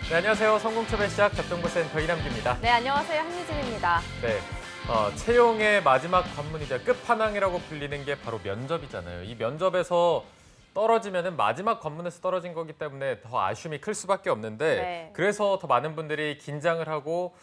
네, 안녕하세요. 성공초배 시작 접종부센터 이남기입니다. 네, 안녕하세요. 한유진입니다. 네, 채용의 마지막 관문이자 끝판왕이라고 불리는 게 바로 면접이잖아요. 이 면접에서 떨어지면은 마지막 관문에서 떨어진 거기 때문에 더 아쉬움이 클 수밖에 없는데 네. 그래서 더 많은 분들이 긴장을 하고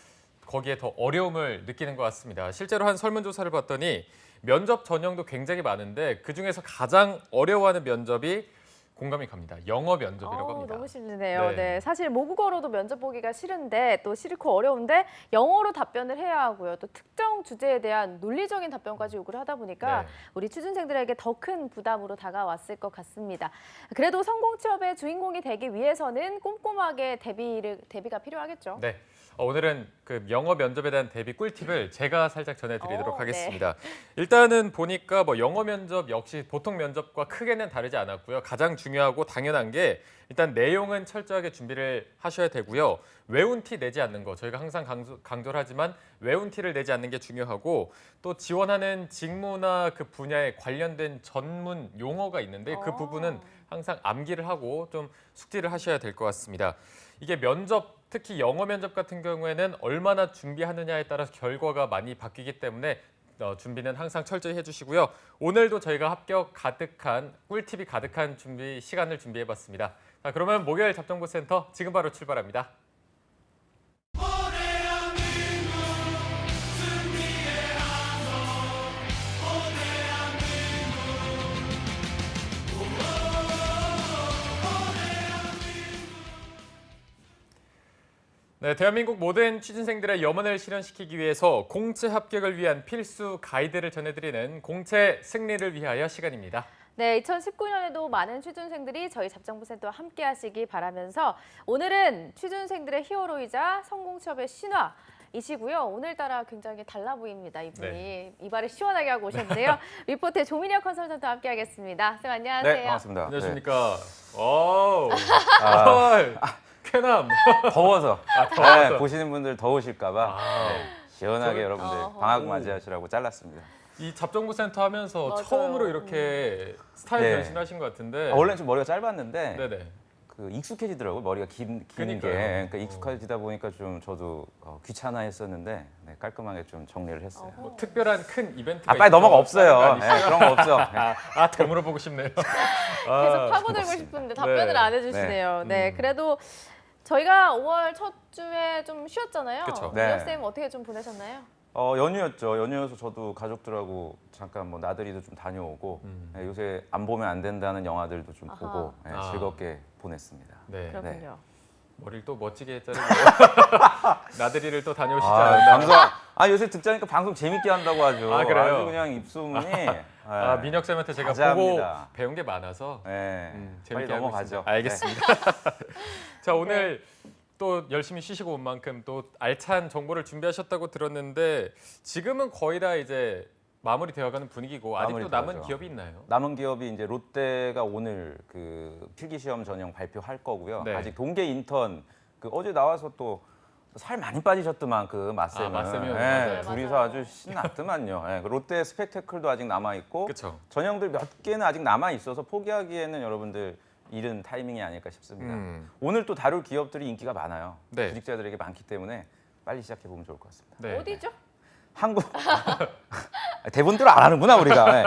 거기에 더 어려움을 느끼는 것 같습니다. 실제로 한 설문조사를 봤더니 면접 전형도 굉장히 많은데 그중에서 가장 어려워하는 면접이 공감이 갑니다. 영어 면접이라고 합니다. 너무 싫네요. 네. 네, 사실 모국어로도 면접 보기가 싫은데 또 싫고 어려운데 영어로 답변을 해야 하고요. 또 특정 주제에 대한 논리적인 답변까지 요구를 하다 보니까 네. 우리 취준생들에게 더 큰 부담으로 다가왔을 것 같습니다. 그래도 성공 취업의 주인공이 되기 위해서는 꼼꼼하게 대비가 필요하겠죠. 네. 오늘은 그 영어 면접에 대한 대비 꿀팁을 제가 살짝 전해드리도록 네. 하겠습니다. 일단은 보니까 뭐 영어 면접 역시 보통 면접과 크게는 다르지 않았고요. 가장 중요하고 당연한 게 일단 내용은 철저하게 준비를 하셔야 되고요. 외운 티 내지 않는 거 저희가 항상 강조를 하지만 외운 티를 내지 않는 게 중요하고 또 지원하는 직무나 그 분야에 관련된 전문 용어가 있는데 그 부분은 항상 암기를 하고 좀 숙지를 하셔야 될 것 같습니다. 이게 면접 특히 영어 면접 같은 경우에는 얼마나 준비하느냐에 따라서 결과가 많이 바뀌기 때문에 준비는 항상 철저히 해주시고요. 오늘도 저희가 합격 가득한 꿀팁이 가득한 시간을 준비해봤습니다. 자, 그러면 목요일 접종부센터 지금 바로 출발합니다. 네, 대한민국 모든 취준생들의 염원을 실현시키기 위해서 공채 합격을 위한 필수 가이드를 전해드리는 공채 승리를 위하여 시간입니다. 네, 2019년에도 많은 취준생들이 저희 잡정부센터와 함께 하시기 바라면서 오늘은 취준생들의 히어로이자 성공 취업의 신화이시고요. 오늘따라 굉장히 달라 보입니다. 이분이 네. 이발을 시원하게 하고 오셨는데요. 리포트의 조민혁 컨설턴트와 함께 하겠습니다. 선생님 안녕하세요. 네, 반갑습니다. 안녕하십니까. 오, 아, 쾌남. 더워서. 더워서. 네, 보시는 분들 더우실까 봐 시원하게 여러분들 어허. 방학 맞이하시라고 잘랐습니다. 이 잡정부센터 하면서 맞아요. 처음으로 이렇게 스타일 네. 변신하신 것 같은데. 원래는 좀 머리가 짧았는데 네네. 그 익숙해지더라고요. 머리가 긴 게. 그러니까요. 그러니까 익숙해지다 보니까 좀 저도 귀찮아했었는데 네, 깔끔하게 좀 정리를 했어요. 어허. 뭐 특별한 큰 이벤트가 빨리 넘어가 없어요. 있다는 거 네, 아니시죠? 그런 거 없어. 더 물어보고 싶네요. 계속 파고들고 싶은데 네. 답변을 안 해주시네요. 네, 그래도 저희가 5월 첫 주에 좀 쉬었잖아요. 그쵸. 네. 민혁 쌤 어떻게 좀 보내셨나요? 연휴였죠. 연휴여서 저도 가족들하고 잠깐 뭐 나들이도 좀 다녀오고 네, 요새 안 보면 안 된다는 영화들도 좀 아하. 보고 네, 아. 즐겁게 보냈습니다. 네. 그렇군요. 머리를 또 멋지게 자르고 나들이를 또 다녀오시지 아, 않았나. 요새 듣자니까 방송 재밌게 한다고 하죠. 아, 그래요? 아주 그냥 입소문이. 민혁 쌤한테 제가 자자합니다. 보고 배운 게 많아서 네, 재밌게 빨리 하고 넘어가죠. 있습니다. 알겠습니다. 자, 오늘 또 열심히 쉬시고 온 만큼 또 알찬 정보를 준비하셨다고 들었는데 지금은 거의 다 이제 마무리 되어가는 분위기고 아직도 마무리 남은 되어가죠. 기업이 있나요? 남은 기업이 이제 롯데가 오늘 그 필기 시험 전형 발표할 거고요. 네. 아직 동계 인턴 그 어제 나와서 또 살 많이 빠지셨더만 그 마쌤은. 마쌤이요? 네, 맞아요. 둘이서 맞아요. 아주 신났더만요. 네, 그 롯데 스펙테클도 아직 남아 있고 그렇죠. 전형들 몇 개는 아직 남아 있어서 포기하기에는 여러분들 이른 타이밍이 아닐까 싶습니다. 오늘 또 다룰 기업들이 인기가 많아요. 네. 구직자들에게 많기 때문에 빨리 시작해 보면 좋을 것 같습니다. 네. 어디죠? 한국 대본대로 안 하는구나 우리가. 네.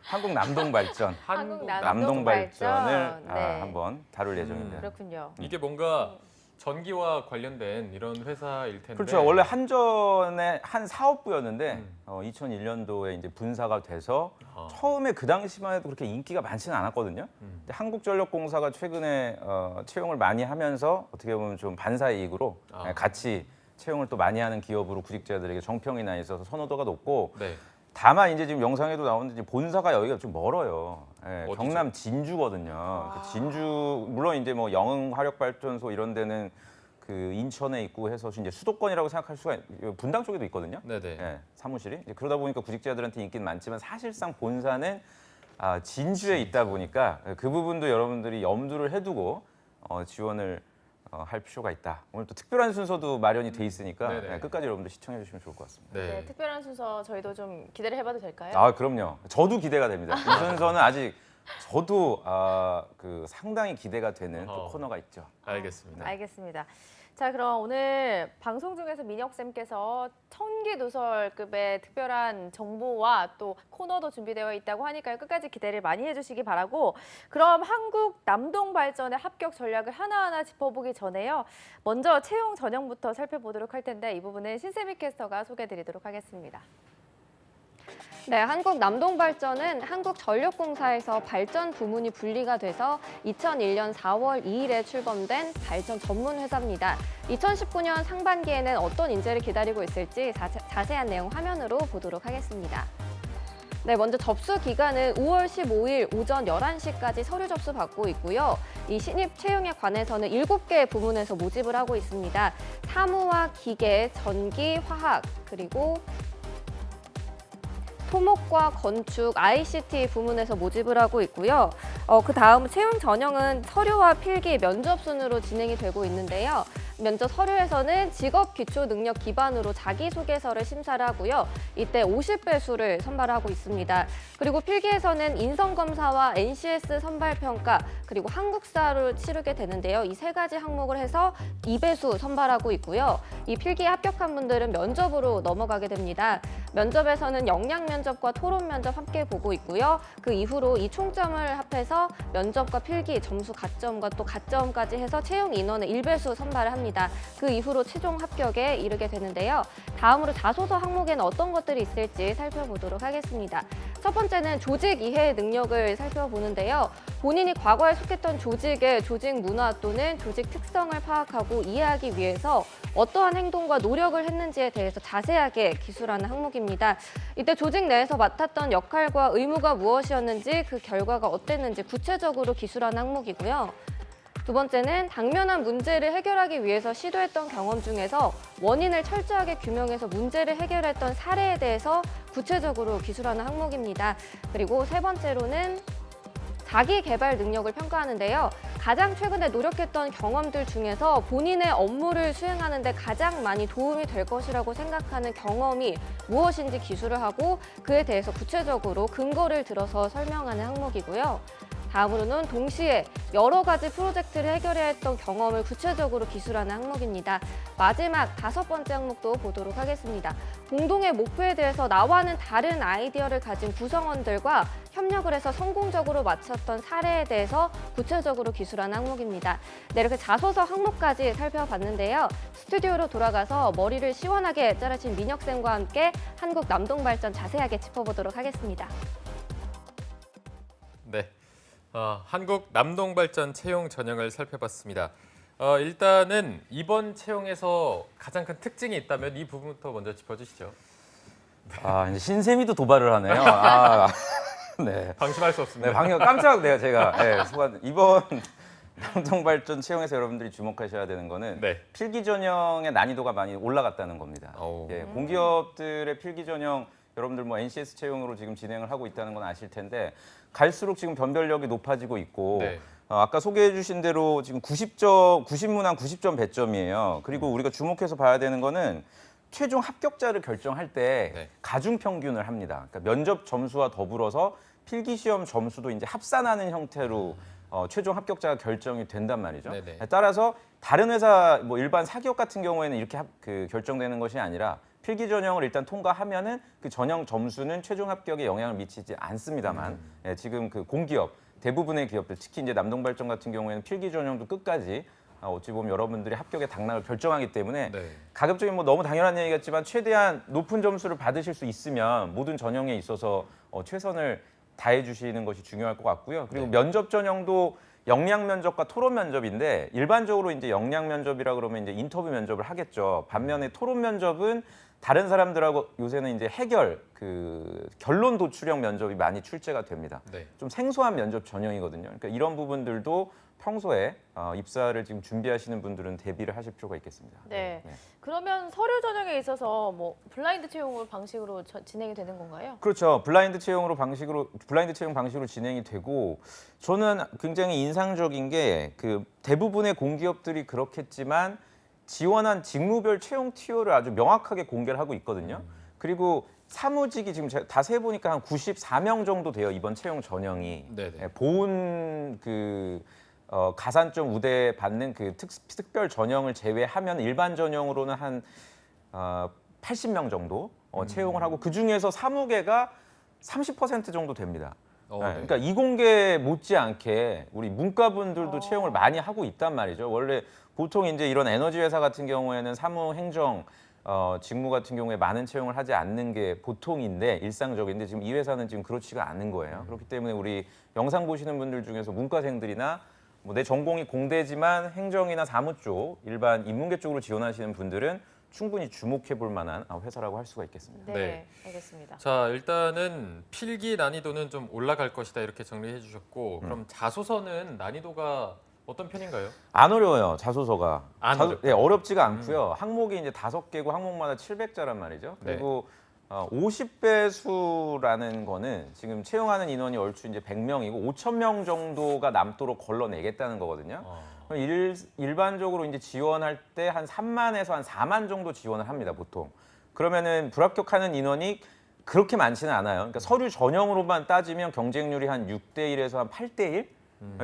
한국 남동발전. 한국 남동발전을 네. 한번 다룰 예정입니다. 그렇군요. 이게 뭔가 전기와 관련된 이런 회사일 텐데. 그렇죠. 원래 한전의 한 사업부였는데 2001년도에 이제 분사가 돼서 처음에 그 당시만 해도 그렇게 인기가 많지는 않았거든요. 근데 한국전력공사가 최근에 채용을 많이 하면서 어떻게 보면 좀 반사 이익으로 같이 채용을 또 많이 하는 기업으로 구직자들에게 정평이 나 있어서 선호도가 높고 네. 다만 이제 지금 영상에도 나오는데 이제 본사가 여기가 좀 멀어요. 예, 어디죠? 경남 진주거든요. 그 진주 물론 이제 뭐 영흥화력발전소 이런 데는 그 인천에 있고 해서 이제 수도권이라고 생각할 수가 분당 쪽에도 있거든요. 네네. 예, 사무실이 이제 그러다 보니까 구직자들한테 인기는 많지만 사실상 본사는 진주에 있다 보니까 그 부분도 여러분들이 염두를 해두고 지원을 할 필요가 있다. 오늘 또 특별한 순서도 마련이 돼 있으니까 네네. 끝까지 여러분들 시청해 주시면 좋을 것 같습니다. 네. 네, 특별한 순서 저희도 좀 기대를 해봐도 될까요? 아 그럼요. 저도 기대가 됩니다. 이 순서는 아직 저도 그 상당히 기대가 되는 또 코너가 있죠. 알겠습니다. 알겠습니다. 자, 그럼 오늘 방송 중에서 민혁쌤께서 천기누설급의 특별한 정보와 또 코너도 준비되어 있다고 하니까요. 끝까지 기대를 많이 해주시기 바라고, 그럼 한국 남동발전의 합격 전략을 하나하나 짚어보기 전에요. 먼저 채용 전형부터 살펴보도록 할 텐데 이 부분은 신세미 캐스터가 소개해드리도록 하겠습니다. 네, 한국 남동발전은 한국전력공사에서 발전 부문이 분리가 돼서 2001년 4월 2일에 출범된 발전 전문 회사입니다. 2019년 상반기에는 어떤 인재를 기다리고 있을지 자세한 내용 화면으로 보도록 하겠습니다. 네, 먼저 접수 기간은 5월 15일 오전 11시까지 서류 접수 받고 있고요. 이 신입 채용에 관해서는 7개 부문에서 모집을 하고 있습니다. 사무와 기계, 전기, 화학, 그리고 토목과 건축, ICT 부문에서 모집을 하고 있고요. 그 다음 채용 전형은 서류와 필기, 면접 순으로 진행이 되고 있는데요. 면접 서류에서는 직업 기초 능력 기반으로 자기소개서를 심사를 하고요. 이때 50배수를 선발하고 있습니다. 그리고 필기에서는 인성검사와 NCS 선발평가, 그리고 한국사를 치르게 되는데요. 이 3가지 항목을 해서 2배수 선발하고 있고요. 이 필기에 합격한 분들은 면접으로 넘어가게 됩니다. 면접에서는 역량 면접과 토론 면접 함께 보고 있고요. 그 이후로 이 총점을 합해서 면접과 필기, 점수 가점과 또 가점까지 해서 채용 인원의 1배수 선발을 합니다. 그 이후로 최종 합격에 이르게 되는데요. 다음으로 자소서 항목에는 어떤 것들이 있을지 살펴보도록 하겠습니다. 첫 번째는 조직 이해 능력을 살펴보는데요. 본인이 과거에 속했던 조직의 조직 문화 또는 조직 특성을 파악하고 이해하기 위해서 어떠한 행동과 노력을 했는지에 대해서 자세하게 기술하는 항목입니다. 이때 조직 내에서 맡았던 역할과 의무가 무엇이었는지, 그 결과가 어땠는지 구체적으로 기술하는 항목이고요. 두 번째는 당면한 문제를 해결하기 위해서 시도했던 경험 중에서 원인을 철저하게 규명해서 문제를 해결했던 사례에 대해서 구체적으로 기술하는 항목입니다. 그리고 세 번째로는 자기 개발 능력을 평가하는데요. 가장 최근에 노력했던 경험들 중에서 본인의 업무를 수행하는 데 가장 많이 도움이 될 것이라고 생각하는 경험이 무엇인지 기술을 하고 그에 대해서 구체적으로 근거를 들어서 설명하는 항목이고요. 다음으로는 동시에 여러 가지 프로젝트를 해결해야 했던 경험을 구체적으로 기술하는 항목입니다. 마지막 5번째 항목도 보도록 하겠습니다. 공동의 목표에 대해서 나와는 다른 아이디어를 가진 구성원들과 협력을 해서 성공적으로 마쳤던 사례에 대해서 구체적으로 기술하는 항목입니다. 네, 이렇게 자소서 항목까지 살펴봤는데요. 스튜디오로 돌아가서 머리를 시원하게 자르신 민혁쌤과 함께 한국 남동발전 자세하게 짚어보도록 하겠습니다. 네. 한국 남동발전 채용 전형을 살펴봤습니다. 일단은 이번 채용에서 가장 큰 특징이 있다면 이 부분부터 먼저 짚어주시죠. 이제 신세미도 도발을 하네요. 네. 방심할 수 없습니다. 네, 방금 깜짝 제가 순간 이번 남동발전 채용에서 여러분들이 주목하셔야 되는 거는 네. 필기 전형의 난이도가 많이 올라갔다는 겁니다. 오. 공기업들의 필기 전형 여러분들 뭐 NCS 채용으로 지금 진행을 하고 있다는 건 아실 텐데 갈수록 지금 변별력이 높아지고 있고 네. 아까 소개해 주신 대로 지금 90문항 90점 배점이에요. 그리고 우리가 주목해서 봐야 되는 거는 최종 합격자를 결정할 때 네. 가중 평균을 합니다. 그러니까 면접 점수와 더불어서 필기 시험 점수도 이제 합산하는 형태로 최종 합격자가 결정이 된단 말이죠. 네네. 따라서 다른 회사 뭐 일반 사기업 같은 경우에는 이렇게 결정되는 것이 아니라 필기 전형을 일단 통과하면은 그 전형 점수는 최종 합격에 영향을 미치지 않습니다만 지금 그 공기업 대부분의 기업들 특히 이제 남동발전 같은 경우에는 필기 전형도 끝까지 어찌 보면 여러분들이 합격의 당락을 결정하기 때문에 네. 가급적이면 뭐 너무 당연한 얘기겠지만 최대한 높은 점수를 받으실 수 있으면 모든 전형에 있어서 최선을 다해 주시는 것이 중요할 것 같고요. 그리고 네. 면접 전형도 역량 면접과 토론 면접인데 일반적으로 이제 역량 면접이라 그러면 이제 인터뷰 면접을 하겠죠. 반면에 토론 면접은 다른 사람들하고 요새는 이제 결론 도출형 면접이 많이 출제가 됩니다. 네. 좀 생소한 면접 전형이거든요. 그러니까 이런 부분들도 평소에 입사를 지금 준비하시는 분들은 대비를 하실 필요가 있겠습니다. 네. 네. 그러면 서류 전형에 있어서 뭐 블라인드 채용 방식으로 진행이 되는 건가요? 그렇죠. 블라인드 채용 방식으로 진행이 되고 저는 굉장히 인상적인 게 그 대부분의 공기업들이 그렇겠지만 지원한 직무별 채용 티오를 아주 명확하게 공개를 하고 있거든요. 그리고 사무직이 지금 제가 다 세보니까 한 94명 정도 돼요. 이번 채용 전형이. 네네. 예, 보훈 가산점 우대 받는 그 특별 전형을 제외하면 일반 전형으로는 한 80명 정도 채용을 하고 그 중에서 사무계가 30% 정도 됩니다. 네, 네. 그러니까 이공계 못지않게 우리 문과분들도 채용을 많이 하고 있단 말이죠. 원래 보통 이제 이런 에너지 회사 같은 경우에는 사무 행정 직무 같은 경우에 많은 채용을 하지 않는 게 보통인데 일상적인데 지금 이 회사는 지금 그렇지가 않은 거예요. 그렇기 때문에 우리 영상 보시는 분들 중에서 문과생들이나 뭐 내 전공이 공대지만 행정이나 사무 쪽 일반 인문계 쪽으로 지원하시는 분들은 충분히 주목해 볼 만한 회사라고 할 수가 있겠습니다. 네, 네. 알겠습니다. 자, 일단은 필기 난이도는 좀 올라갈 것이다 이렇게 정리해 주셨고 그럼 자소서는 난이도가 어떤 편인가요? 안 어려워요, 자소서가. 안 어렵다. 네, 어렵지가 않고요. 항목이 이제 5개고 항목마다 700자란 말이죠. 네. 그리고 50배수라는 거는 지금 채용하는 인원이 얼추 이제 100명이고 5,000명 정도가 남도록 걸러내겠다는 거거든요. 일반적으로 이제 지원할 때 한 3만에서 한 4만 정도 지원을 합니다, 보통. 그러면은 불합격하는 인원이 그렇게 많지는 않아요. 그러니까 서류 전형으로만 따지면 경쟁률이 한 6대 1에서 한 8대 1?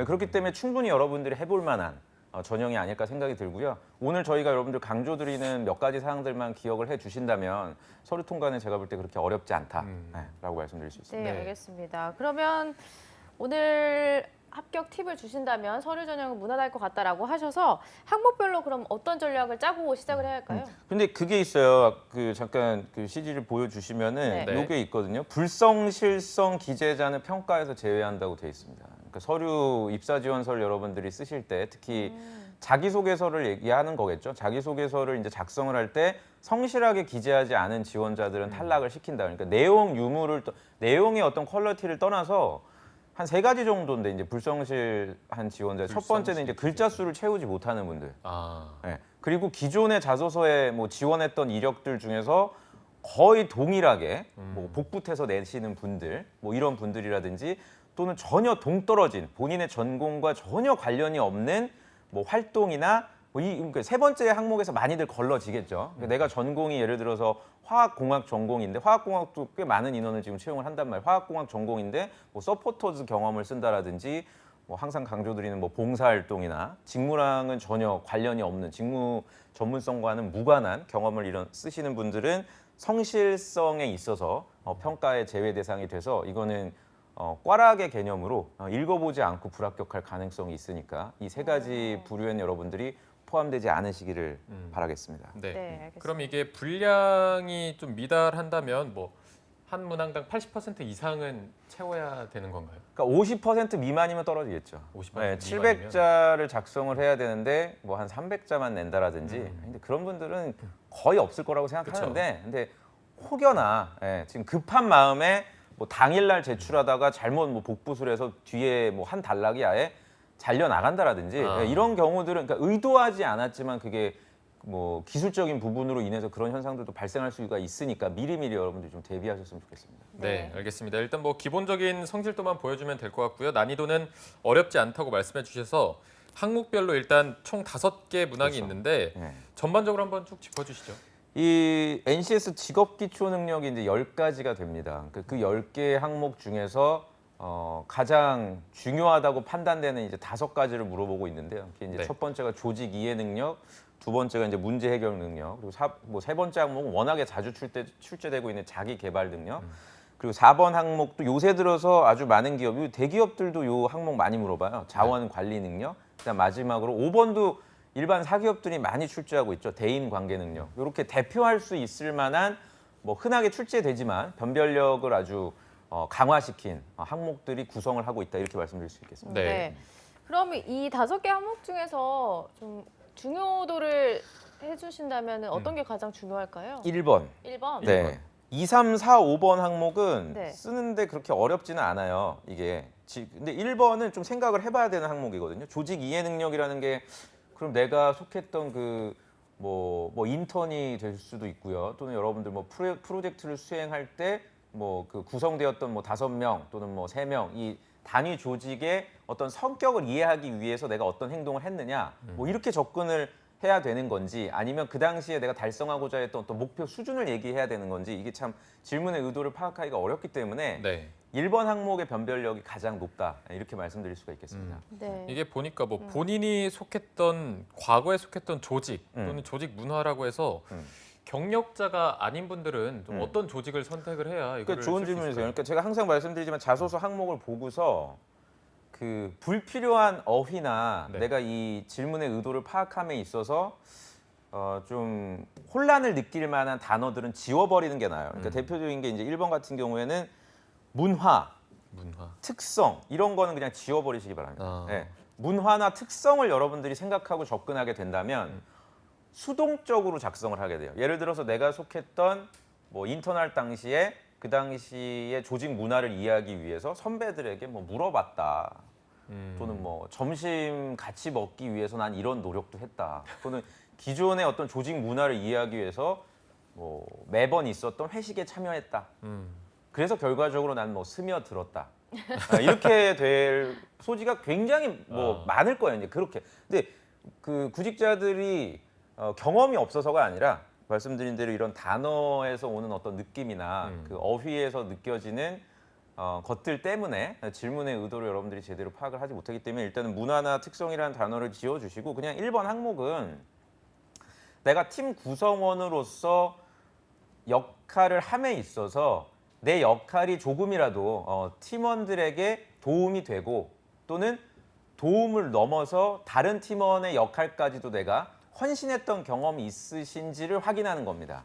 그렇기 때문에 충분히 여러분들이 해볼 만한 전형이 아닐까 생각이 들고요. 오늘 저희가 여러분들 강조드리는 몇 가지 사항들만 기억을 해주신다면 서류 통과는 제가 볼 때 그렇게 어렵지 않다라고 말씀드릴 수 있습니다. 네, 네. 알겠습니다. 그러면 오늘 합격 팁을 주신다면 서류 전형은 무난할 것 같다라고 하셔서 항목별로 그럼 어떤 전략을 짜고 시작을 해야 할까요? 근데 그게 있어요. 잠깐 그 CG를 보여주시면은 네. 요게 있거든요. 불성실성 기재자는 평가에서 제외한다고 돼 있습니다. 그러니까 서류 입사 지원서를 여러분들이 쓰실 때 특히 자기소개서를 얘기하는 거겠죠. 자기소개서를 이제 작성을 할 때 성실하게 기재하지 않은 지원자들은 탈락을 시킨다. 그러니까 내용의 어떤 퀄리티를 떠나서 한 3가지 정도인데 이제 불성실한 지원자. 첫 번째는 이제 글자 수를 채우지 못하는 분들. 네. 그리고 기존의 자소서에 뭐 지원했던 이력들 중에서 거의 동일하게 뭐 복붙해서 내시는 분들, 뭐 이런 분들이라든지 또는 전혀 동떨어진 본인의 전공과 전혀 관련이 없는 뭐 활동이나 그러니까 세 번째 항목에서 많이들 걸러지겠죠. 그러니까 내가 전공이 예를 들어서 화학공학 전공인데 화학공학도 꽤 많은 인원을 지금 채용을 한단 말이에요. 화학공학 전공인데 뭐 서포터즈 경험을 쓴다라든지 뭐 항상 강조드리는 뭐 봉사활동이나 직무랑은 전혀 관련이 없는 직무 전문성과는 무관한 경험을 쓰시는 분들은 성실성에 있어서 평가의 제외 대상이 돼서 이거는 꽈락의 개념으로 읽어보지 않고 불합격할 가능성이 있으니까 이 3가지 부류에는 여러분들이 포함되지 않으시기를 바라겠습니다. 네. 네, 알겠습니다. 그럼 이게 분량이 좀 미달한다면 뭐 한 문항당 80% 이상은 채워야 되는 건가요? 그러니까 50% 미만이면 떨어지겠죠. 50% 네, 미만이면? 700자를 작성을 해야 되는데 뭐 한 300자만 낸다라든지. 근데 그런 분들은 거의 없을 거라고 생각하는데, 근데 혹여나 지금 급한 마음에 뭐 당일날 제출하다가 잘못 뭐 복붙을 해서 뒤에 뭐 한 단락이 아예 잘려 나간다라든지 이런 경우들은 그러니까 의도하지 않았지만 그게 뭐 기술적인 부분으로 인해서 그런 현상들도 발생할 수가 있으니까 미리미리 여러분들이 좀 대비하셨으면 좋겠습니다. 네, 알겠습니다. 일단 뭐 기본적인 성실도만 보여주면 될 것 같고요. 난이도는 어렵지 않다고 말씀해 주셔서 항목별로 일단 총 5개 문항이 그렇죠. 있는데 네. 전반적으로 한번 쭉 짚어주시죠. 이 NCS 직업 기초 능력이 이제 10가지가 됩니다. 그 10개 항목 중에서 가장 중요하다고 판단되는 이제 5가지를 물어보고 있는데요. 그게 이제 네. 첫 번째가 조직 이해 능력, 두 번째가 이제 문제 해결 능력, 그리고 세 번째 항목은 워낙에 자주 출제되고 있는 자기 개발 능력, 그리고 4번 항목도 요새 들어서 아주 많은 기업, 대기업들도 요 항목 많이 물어봐요. 자원 관리 능력. 그다음 마지막으로 5번도 일반 사기업들이 많이 출제하고 있죠. 대인 관계 능력. 이렇게 대표할 수 있을 만한 뭐 흔하게 출제되지만 변별력을 아주 강화시킨 항목들이 구성을 하고 있다 이렇게 말씀드릴 수 있겠습니다. 네. 그럼 이 5개 항목 중에서 좀 중요도를 해주신다면 어떤 게 가장 중요할까요? 1번. 1번. 네. 2, 3, 4, 5번 항목은 네. 쓰는데 그렇게 어렵지는 않아요. 이게. 근데 1번은 좀 생각을 해봐야 되는 항목이거든요. 조직 이해 능력이라는 게 그럼 내가 속했던 그 뭐 인턴이 될 수도 있고요. 또는 여러분들 뭐 프로젝트를 수행할 때 뭐 그 구성되었던 뭐 5명 또는 뭐 3명 이 단위 조직의 어떤 성격을 이해하기 위해서 내가 어떤 행동을 했느냐 뭐 이렇게 접근을 해야 되는 건지 아니면 그 당시에 내가 달성하고자 했던 어떤 목표 수준을 얘기해야 되는 건지 이게 참 질문의 의도를 파악하기가 어렵기 때문에 네. 1번 항목의 변별력이 가장 높다 이렇게 말씀드릴 수가 있겠습니다. 네. 이게 보니까 뭐 본인이 속했던 과거에 속했던 조직 또는 조직 문화라고 해서 경력자가 아닌 분들은 좀 어떤 조직을 선택을 해야 이거를 그러니까 좋은 질문이세요. 그러니까 제가 항상 말씀드리지만 자소서 항목을 보고서 그 불필요한 어휘나 네. 내가 이 질문의 의도를 파악함에 있어서 좀 혼란을 느낄 만한 단어들은 지워버리는 게 나아요. 그러니까 대표적인 게 이제 1번 같은 경우에는 문화, 특성 이런 거는 그냥 지워버리시기 바랍니다. 아. 예. 문화나 특성을 여러분들이 생각하고 접근하게 된다면 수동적으로 작성을 하게 돼요. 예를 들어서 내가 속했던 뭐 인턴할 당시에 그 당시의 조직 문화를 이해하기 위해서 선배들에게 뭐 물어봤다. 또는 뭐 점심 같이 먹기 위해서 난 이런 노력도 했다. 또는 기존의 어떤 조직 문화를 이해하기 위해서 뭐 매번 있었던 회식에 참여했다. 그래서 결과적으로 난 뭐 스며들었다. 이렇게 될 소지가 굉장히 뭐 많을 거예요. 이제 그렇게. 근데 그 구직자들이 경험이 없어서가 아니라 말씀드린 대로 이런 단어에서 오는 어떤 느낌이나 그 어휘에서 느껴지는 것들 때문에 질문의 의도를 여러분들이 제대로 파악을 하지 못하기 때문에 일단은 문화나 특성이라는 단어를 지워주시고 그냥 1번 항목은 내가 팀 구성원으로서 역할을 함에 있어서 내 역할이 조금이라도 팀원들에게 도움이 되고 또는 도움을 넘어서 다른 팀원의 역할까지도 내가 헌신했던 경험이 있으신지를 확인하는 겁니다.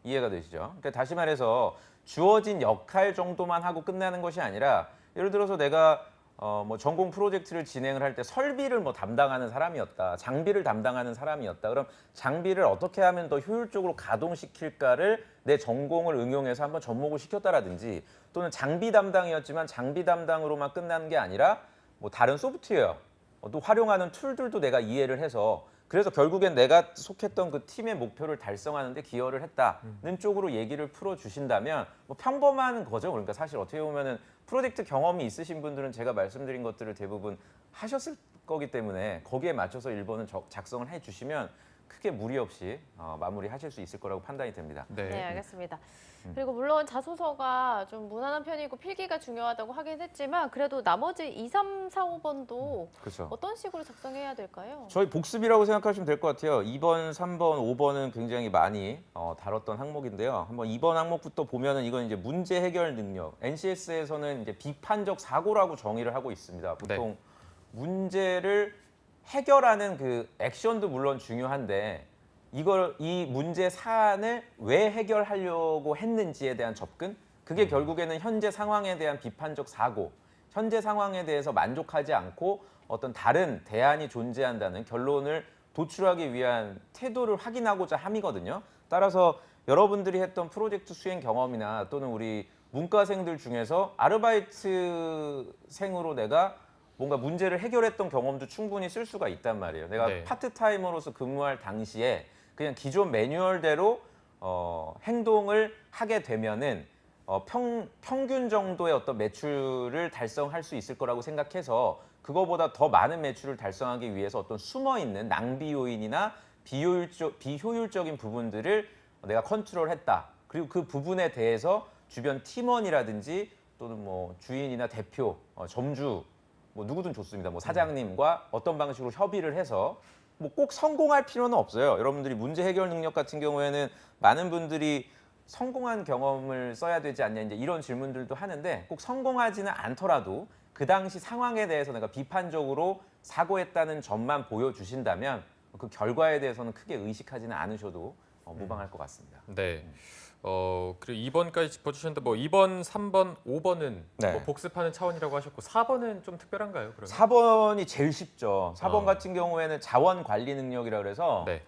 이해가 되시죠? 그러니까 다시 말해서 주어진 역할 정도만 하고 끝나는 것이 아니라 예를 들어서 내가 뭐 전공 프로젝트를 진행을 할 때 설비를 뭐 담당하는 사람이었다, 장비를 담당하는 사람이었다. 그럼 장비를 어떻게 하면 더 효율적으로 가동시킬까를 내 전공을 응용해서 한번 접목을 시켰다라든지 또는 장비 담당이었지만 장비 담당으로만 끝나는 게 아니라 뭐 다른 소프트웨어 또 활용하는 툴들도 내가 이해를 해서 그래서 결국엔 내가 속했던 그 팀의 목표를 달성하는 데 기여를 했다는 쪽으로 얘기를 풀어주신다면 뭐 평범한 거죠. 그러니까 사실 어떻게 보면은 프로젝트 경험이 있으신 분들은 제가 말씀드린 것들을 대부분 하셨을 거기 때문에 거기에 맞춰서 1번은 작성을 해주시면 크게 무리 없이 마무리하실 수 있을 거라고 판단이 됩니다. 네, 알겠습니다. 그리고 물론 자소서가 좀 무난한 편이고 필기가 중요하다고 하긴 했지만 그래도 나머지 2, 3, 4, 5번도 그렇죠. 어떤 식으로 작성해야 될까요? 저희 복습이라고 생각하시면 될 것 같아요. 2번, 3번, 5번은 굉장히 많이 다뤘던 항목인데요. 한번 2번 항목부터 보면은 이건 이제 문제 해결 능력. NCS에서는 이제 비판적 사고라고 정의를 하고 있습니다. 보통 문제를 해결하는 그 액션도 물론 중요한데 이 문제 사안을 왜 해결하려고 했는지에 대한 접근, 그게 결국에는 현재 상황에 대한 비판적 사고, 현재 상황에 대해서 만족하지 않고 어떤 다른 대안이 존재한다는 결론을 도출하기 위한 태도를 확인하고자 함이거든요. 따라서 여러분들이 했던 프로젝트 수행 경험이나 또는 우리 문과생들 중에서 아르바이트생으로 내가 뭔가 문제를 해결했던 경험도 충분히 쓸 수가 있단 말이에요. 내가 파트타이머로서 근무할 당시에 그냥 기존 매뉴얼대로 행동을 하게 되면은 평균 정도의 어떤 매출을 달성할 수 있을 거라고 생각해서 그거보다 더 많은 매출을 달성하기 위해서 어떤 숨어있는 낭비 요인이나 비효율적인 부분들을 내가 컨트롤했다. 그리고 그 부분에 대해서 주변 팀원이라든지 또는 뭐 주인이나 대표, 점주 뭐 누구든 좋습니다. 뭐 사장님과 어떤 방식으로 협의를 해서 뭐 꼭 성공할 필요는 없어요. 여러분들이 문제 해결 능력 같은 경우에는 많은 분들이 성공한 경험을 써야 되지 않냐 이제 이런 질문들도 하는데 꼭 성공하지는 않더라도 그 당시 상황에 대해서 내가 비판적으로 사고했다는 점만 보여주신다면 그 결과에 대해서는 크게 의식하지는 않으셔도 무방할 것 같습니다. 네. 그리고 2번까지 짚어주셨는데 뭐 2번, 3번, 5번은 네. 뭐 복습하는 차원이라고 하셨고 4번은 좀 특별한가요? 그러면? 4번이 제일 쉽죠. 4번 같은 경우에는 자원 관리 능력이라 그래서 네.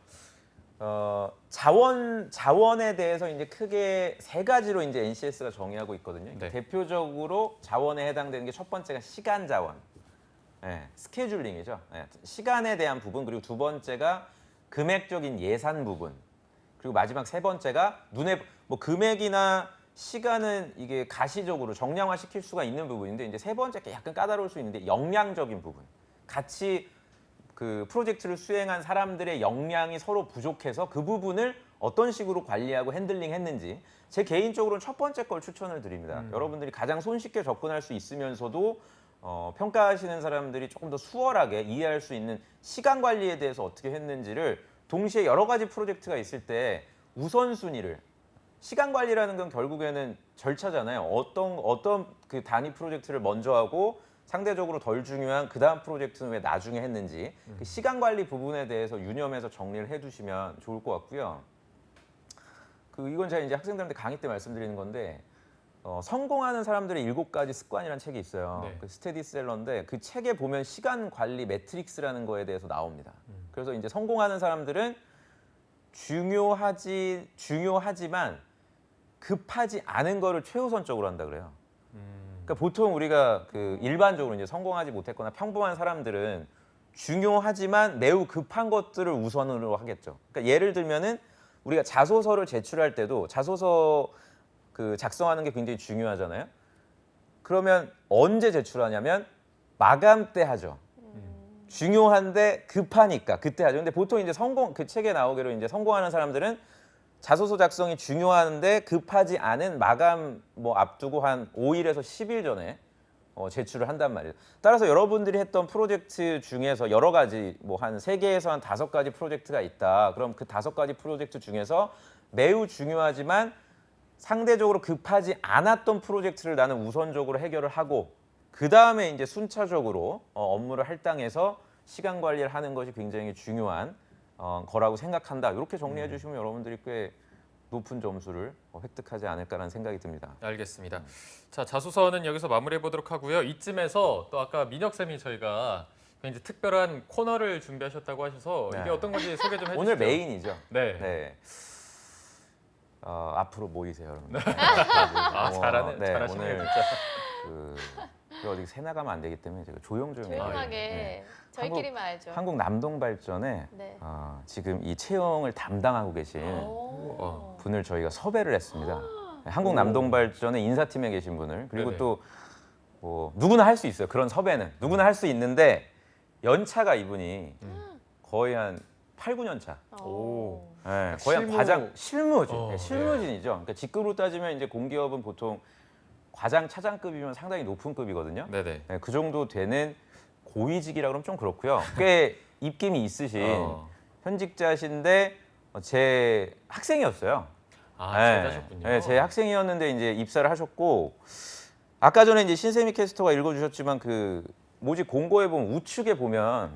자원에 대해서 이제 크게 세 가지로 이제 NCS가 정의하고 있거든요. 네. 대표적으로 자원에 해당되는 게 첫 번째가 시간 자원, 스케줄링이죠. 시간에 대한 부분 그리고 두 번째가 금액적인 예산 부분 그리고 마지막 세 번째가 눈에 뭐 금액이나 시간은 이게 가시적으로 정량화 시킬 수가 있는 부분인데 이제 세 번째 게 약간 까다로울 수 있는데 역량적인 부분 같이 그 프로젝트를 수행한 사람들의 역량이 서로 부족해서 그 부분을 어떤 식으로 관리하고 핸들링 했는지 제 개인적으로는 첫 번째 걸 추천을 드립니다. 여러분들이 가장 손쉽게 접근할 수 있으면서도 평가하시는 사람들이 조금 더 수월하게 이해할 수 있는 시간 관리에 대해서 어떻게 했는지를 동시에 여러 가지 프로젝트가 있을 때 우선순위를 시간 관리라는 건 결국에는 절차잖아요. 어떤 그 단위 프로젝트를 먼저 하고 상대적으로 덜 중요한 그 다음 프로젝트는 왜 나중에 했는지 그 시간 관리 부분에 대해서 유념해서 정리를 해두시면 좋을 것 같고요. 이건 제가 이제 학생들한테 강의 때 말씀드리는 건데 성공하는 사람들의 7가지 습관이라는 책이 있어요. 네. 그 스테디셀러인데 그 책에 보면 시간 관리 매트릭스라는 거에 대해서 나옵니다. 그래서 이제 성공하는 사람들은 중요하지만 급하지 않은 거를 최우선적으로 한다 그래요. 그러니까 보통 우리가 그 일반적으로 이제 성공하지 못했거나 평범한 사람들은 중요하지만 매우 급한 것들을 우선으로 하겠죠. 그러니까 예를 들면은 우리가 자소서를 제출할 때도 자소서 그 작성하는 게 굉장히 중요하잖아요. 그러면 언제 제출하냐면 마감 때 하죠. 중요한데 급하니까 그때 하죠. 근데 보통 이제 그 책에 나오기로 이제 성공하는 사람들은 자소서 작성이 중요한데 급하지 않은 마감 앞두고 한 5일에서 10일 전에 제출을 한단 말이에요. 따라서 여러분들이 했던 프로젝트 중에서 여러 가지 한 3개에서 한 5가지 프로젝트가 있다. 그럼 그 5가지 프로젝트 중에서 매우 중요하지만 상대적으로 급하지 않았던 프로젝트를 나는 우선적으로 해결을 하고 그 다음에 이제 순차적으로 업무를 할당해서 시간 관리를 하는 것이 굉장히 중요한 거라고 생각한다. 이렇게 정리해 주시면 여러분들이 꽤 높은 점수를 획득하지 않을까라는 생각이 듭니다. 알겠습니다. 자, 자소서는 여기서 마무리해 보도록 하고요. 이쯤에서 또 아까 민혁 쌤이 저희가 굉장히 특별한 코너를 준비하셨다고 하셔서 네. 이게 어떤 건지 소개 좀 해주시죠. 오늘 메인이죠. 네. 네. 앞으로 모이세요, 여러분. 잘하시네요, 오늘 진짜. 어디 새 나가면 안 되기 때문에 제가 조용조용 조용하게 네. 저희끼리만 알죠. 한국 남동발전에 네. 지금 이 채용을 담당하고 계신 오. 분을 저희가 섭외를 했습니다. 한국 남동발전의 인사팀에 계신 분을 그리고 네네. 또 누구나 할 수 있어요. 그런 섭외는 누구나 할 수 있는데 연차가 이분이 거의 한 8, 9년 차. 오. 네, 거의 한 과장 실무진, 네. 실무진이죠. 그러니까 직급으로 따지면 이제 공기업은 보통 과장 차장급이면 상당히 높은 급이거든요. 네네. 네, 그 정도 되는 고위직이라 그러면 좀 그렇고요. 꽤 입김이 있으신 현직자신데 제 학생이었어요. 제자셨군요. 네, 제 학생이었는데 이제 입사를 하셨고 아까 전에 이제 신세미 캐스터가 읽어주셨지만 그 모집 공고에 보면 우측에 보면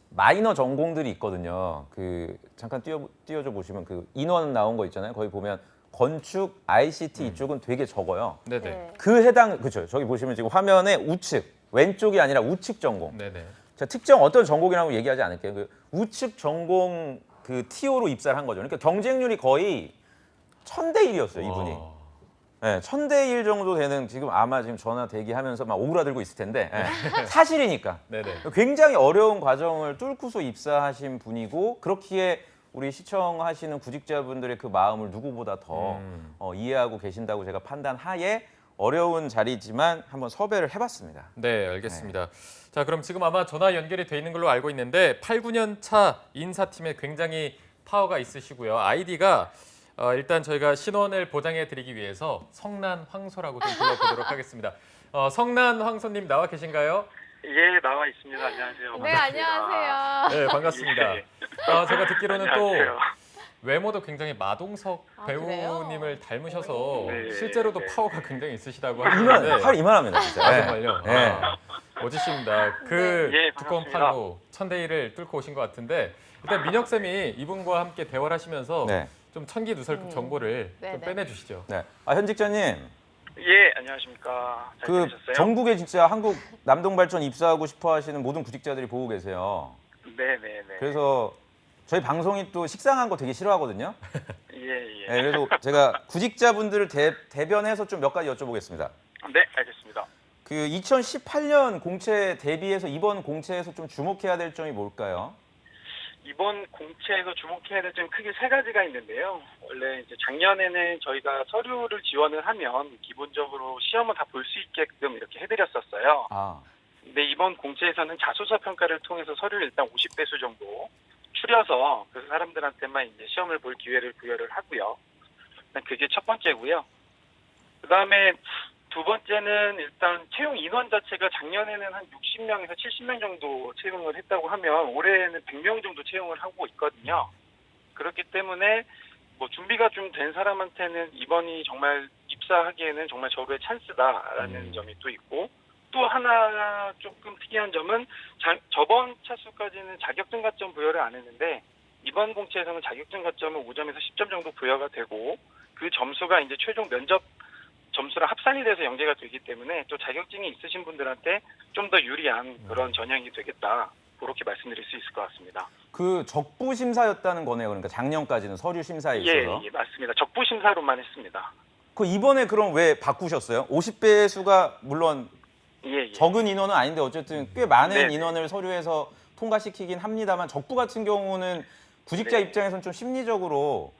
마이너 전공들이 있거든요. 그 잠깐 띄워줘 보시면 그 인원 나온 거 있잖아요. 거기 보면 건축, ICT 이쪽은 되게 적어요. 네네. 네. 그렇죠. 저기 보시면 지금 화면에 우측, 왼쪽이 아니라 우측 전공. 네네. 자, 특정 어떤 전공이라고 얘기하지 않을게요. 그 우측 전공 그 TO로 입사를 한 거죠. 그러니까 경쟁률이 거의 1000대 1이었어요, 이분이. 네, 1000대 1 정도 되는 지금 아마 지금 전화 대기하면서 막 오그라들고 있을 텐데 사실이니까. 네네. 굉장히 어려운 과정을 뚫고서 입사하신 분이고 그렇기에 우리 시청하시는 구직자분들의 그 마음을 누구보다 더 이해하고 계신다고 제가 판단하에 어려운 자리지만 한번 섭외를 해봤습니다. 네, 알겠습니다. 자, 그럼 지금 아마 전화 연결이 돼 있는 걸로 알고 있는데 8, 9년 차 인사팀에 굉장히 파워가 있으시고요. 아이디가 일단 저희가 신원을 보장해 드리기 위해서 성난 황소라고 좀 불러보도록 하겠습니다. 성난 황소님 나와 계신가요? 예, 나와 있습니다. 안녕하세요. 네, 반갑습니다. 안녕하세요. 네, 반갑습니다. 예. 제가 듣기로는 안녕하세요. 또 외모도 굉장히 마동석 아, 그래요? 배우님을 닮으셔서 네, 실제로도 네. 파워가 굉장히 있으시다고 하는데 팔 이만합니다, 진짜. 네. 정말요? 네. 멋지십니다. 그 네. 예, 두꺼운 반갑습니다. 팔로 1000대 1을 뚫고 오신 것 같은데 일단 민혁 쌤이 이분과 함께 대화를 하시면서 네. 좀 천기누설급 정보를 네, 좀 네. 빼내주시죠. 네. 현직자님, 예, 안녕하십니까. 잘 그 지내셨어요? 전국에 진짜 한국 남동발전 입사하고 싶어하시는 모든 구직자들이 보고 계세요. 네, 네, 네. 그래서 저희 방송이 또 식상한 거 되게 싫어하거든요. 예, 예. 네, 그래서 제가 구직자분들을 대변해서 좀 몇 가지 여쭤보겠습니다. 네, 알겠습니다. 그 2018년 공채 대비해서 이번 공채에서 좀 주목해야 될 점이 뭘까요? 이번 공채에서 주목해야 될 점 크게 3가지가 있는데요. 원래 이제 작년에는 저희가 서류를 지원을 하면 기본적으로 시험을 다 볼 수 있게끔 이렇게 해드렸었어요. 아, 근데 이번 공채에서는 자소서 평가를 통해서 서류를 일단 50배수 정도 추려서 그 사람들한테만 이제 시험을 볼 기회를 부여를 하고요. 일단 그게 첫 번째고요. 그다음에 두 번째는 일단 채용 인원 자체가 작년에는 한 60명에서 70명 정도 채용을 했다고 하면 올해는 100명 정도 채용을 하고 있거든요. 그렇기 때문에 뭐 준비가 좀 된 사람한테는 이번이 정말 입사하기에는 정말 절호의 찬스다라는 점이 또 있고, 또 하나 조금 특이한 점은 저번 차수까지는 자격증 가점 부여를 안 했는데 이번 공채에서는 자격증 가점은 5점에서 10점 정도 부여가 되고, 그 점수가 이제 최종 면접 점수랑 합산이 돼서 영재가 되기 때문에 또 자격증이 있으신 분들한테 좀 더 유리한 그런 전형이 되겠다. 그렇게 말씀드릴 수 있을 것 같습니다. 그 적부 심사였다는 거네요. 그러니까 작년까지는 서류 심사에 있어서. 예, 맞습니다. 적부 심사로만 했습니다. 그 이번에 그럼 왜 바꾸셨어요? 50배 수가 물론 예. 적은 인원은 아닌데 어쨌든 꽤 많은 네네. 인원을 서류에서 통과시키긴 합니다만 적부 같은 경우는 구직자 네. 입장에서는 좀 심리적으로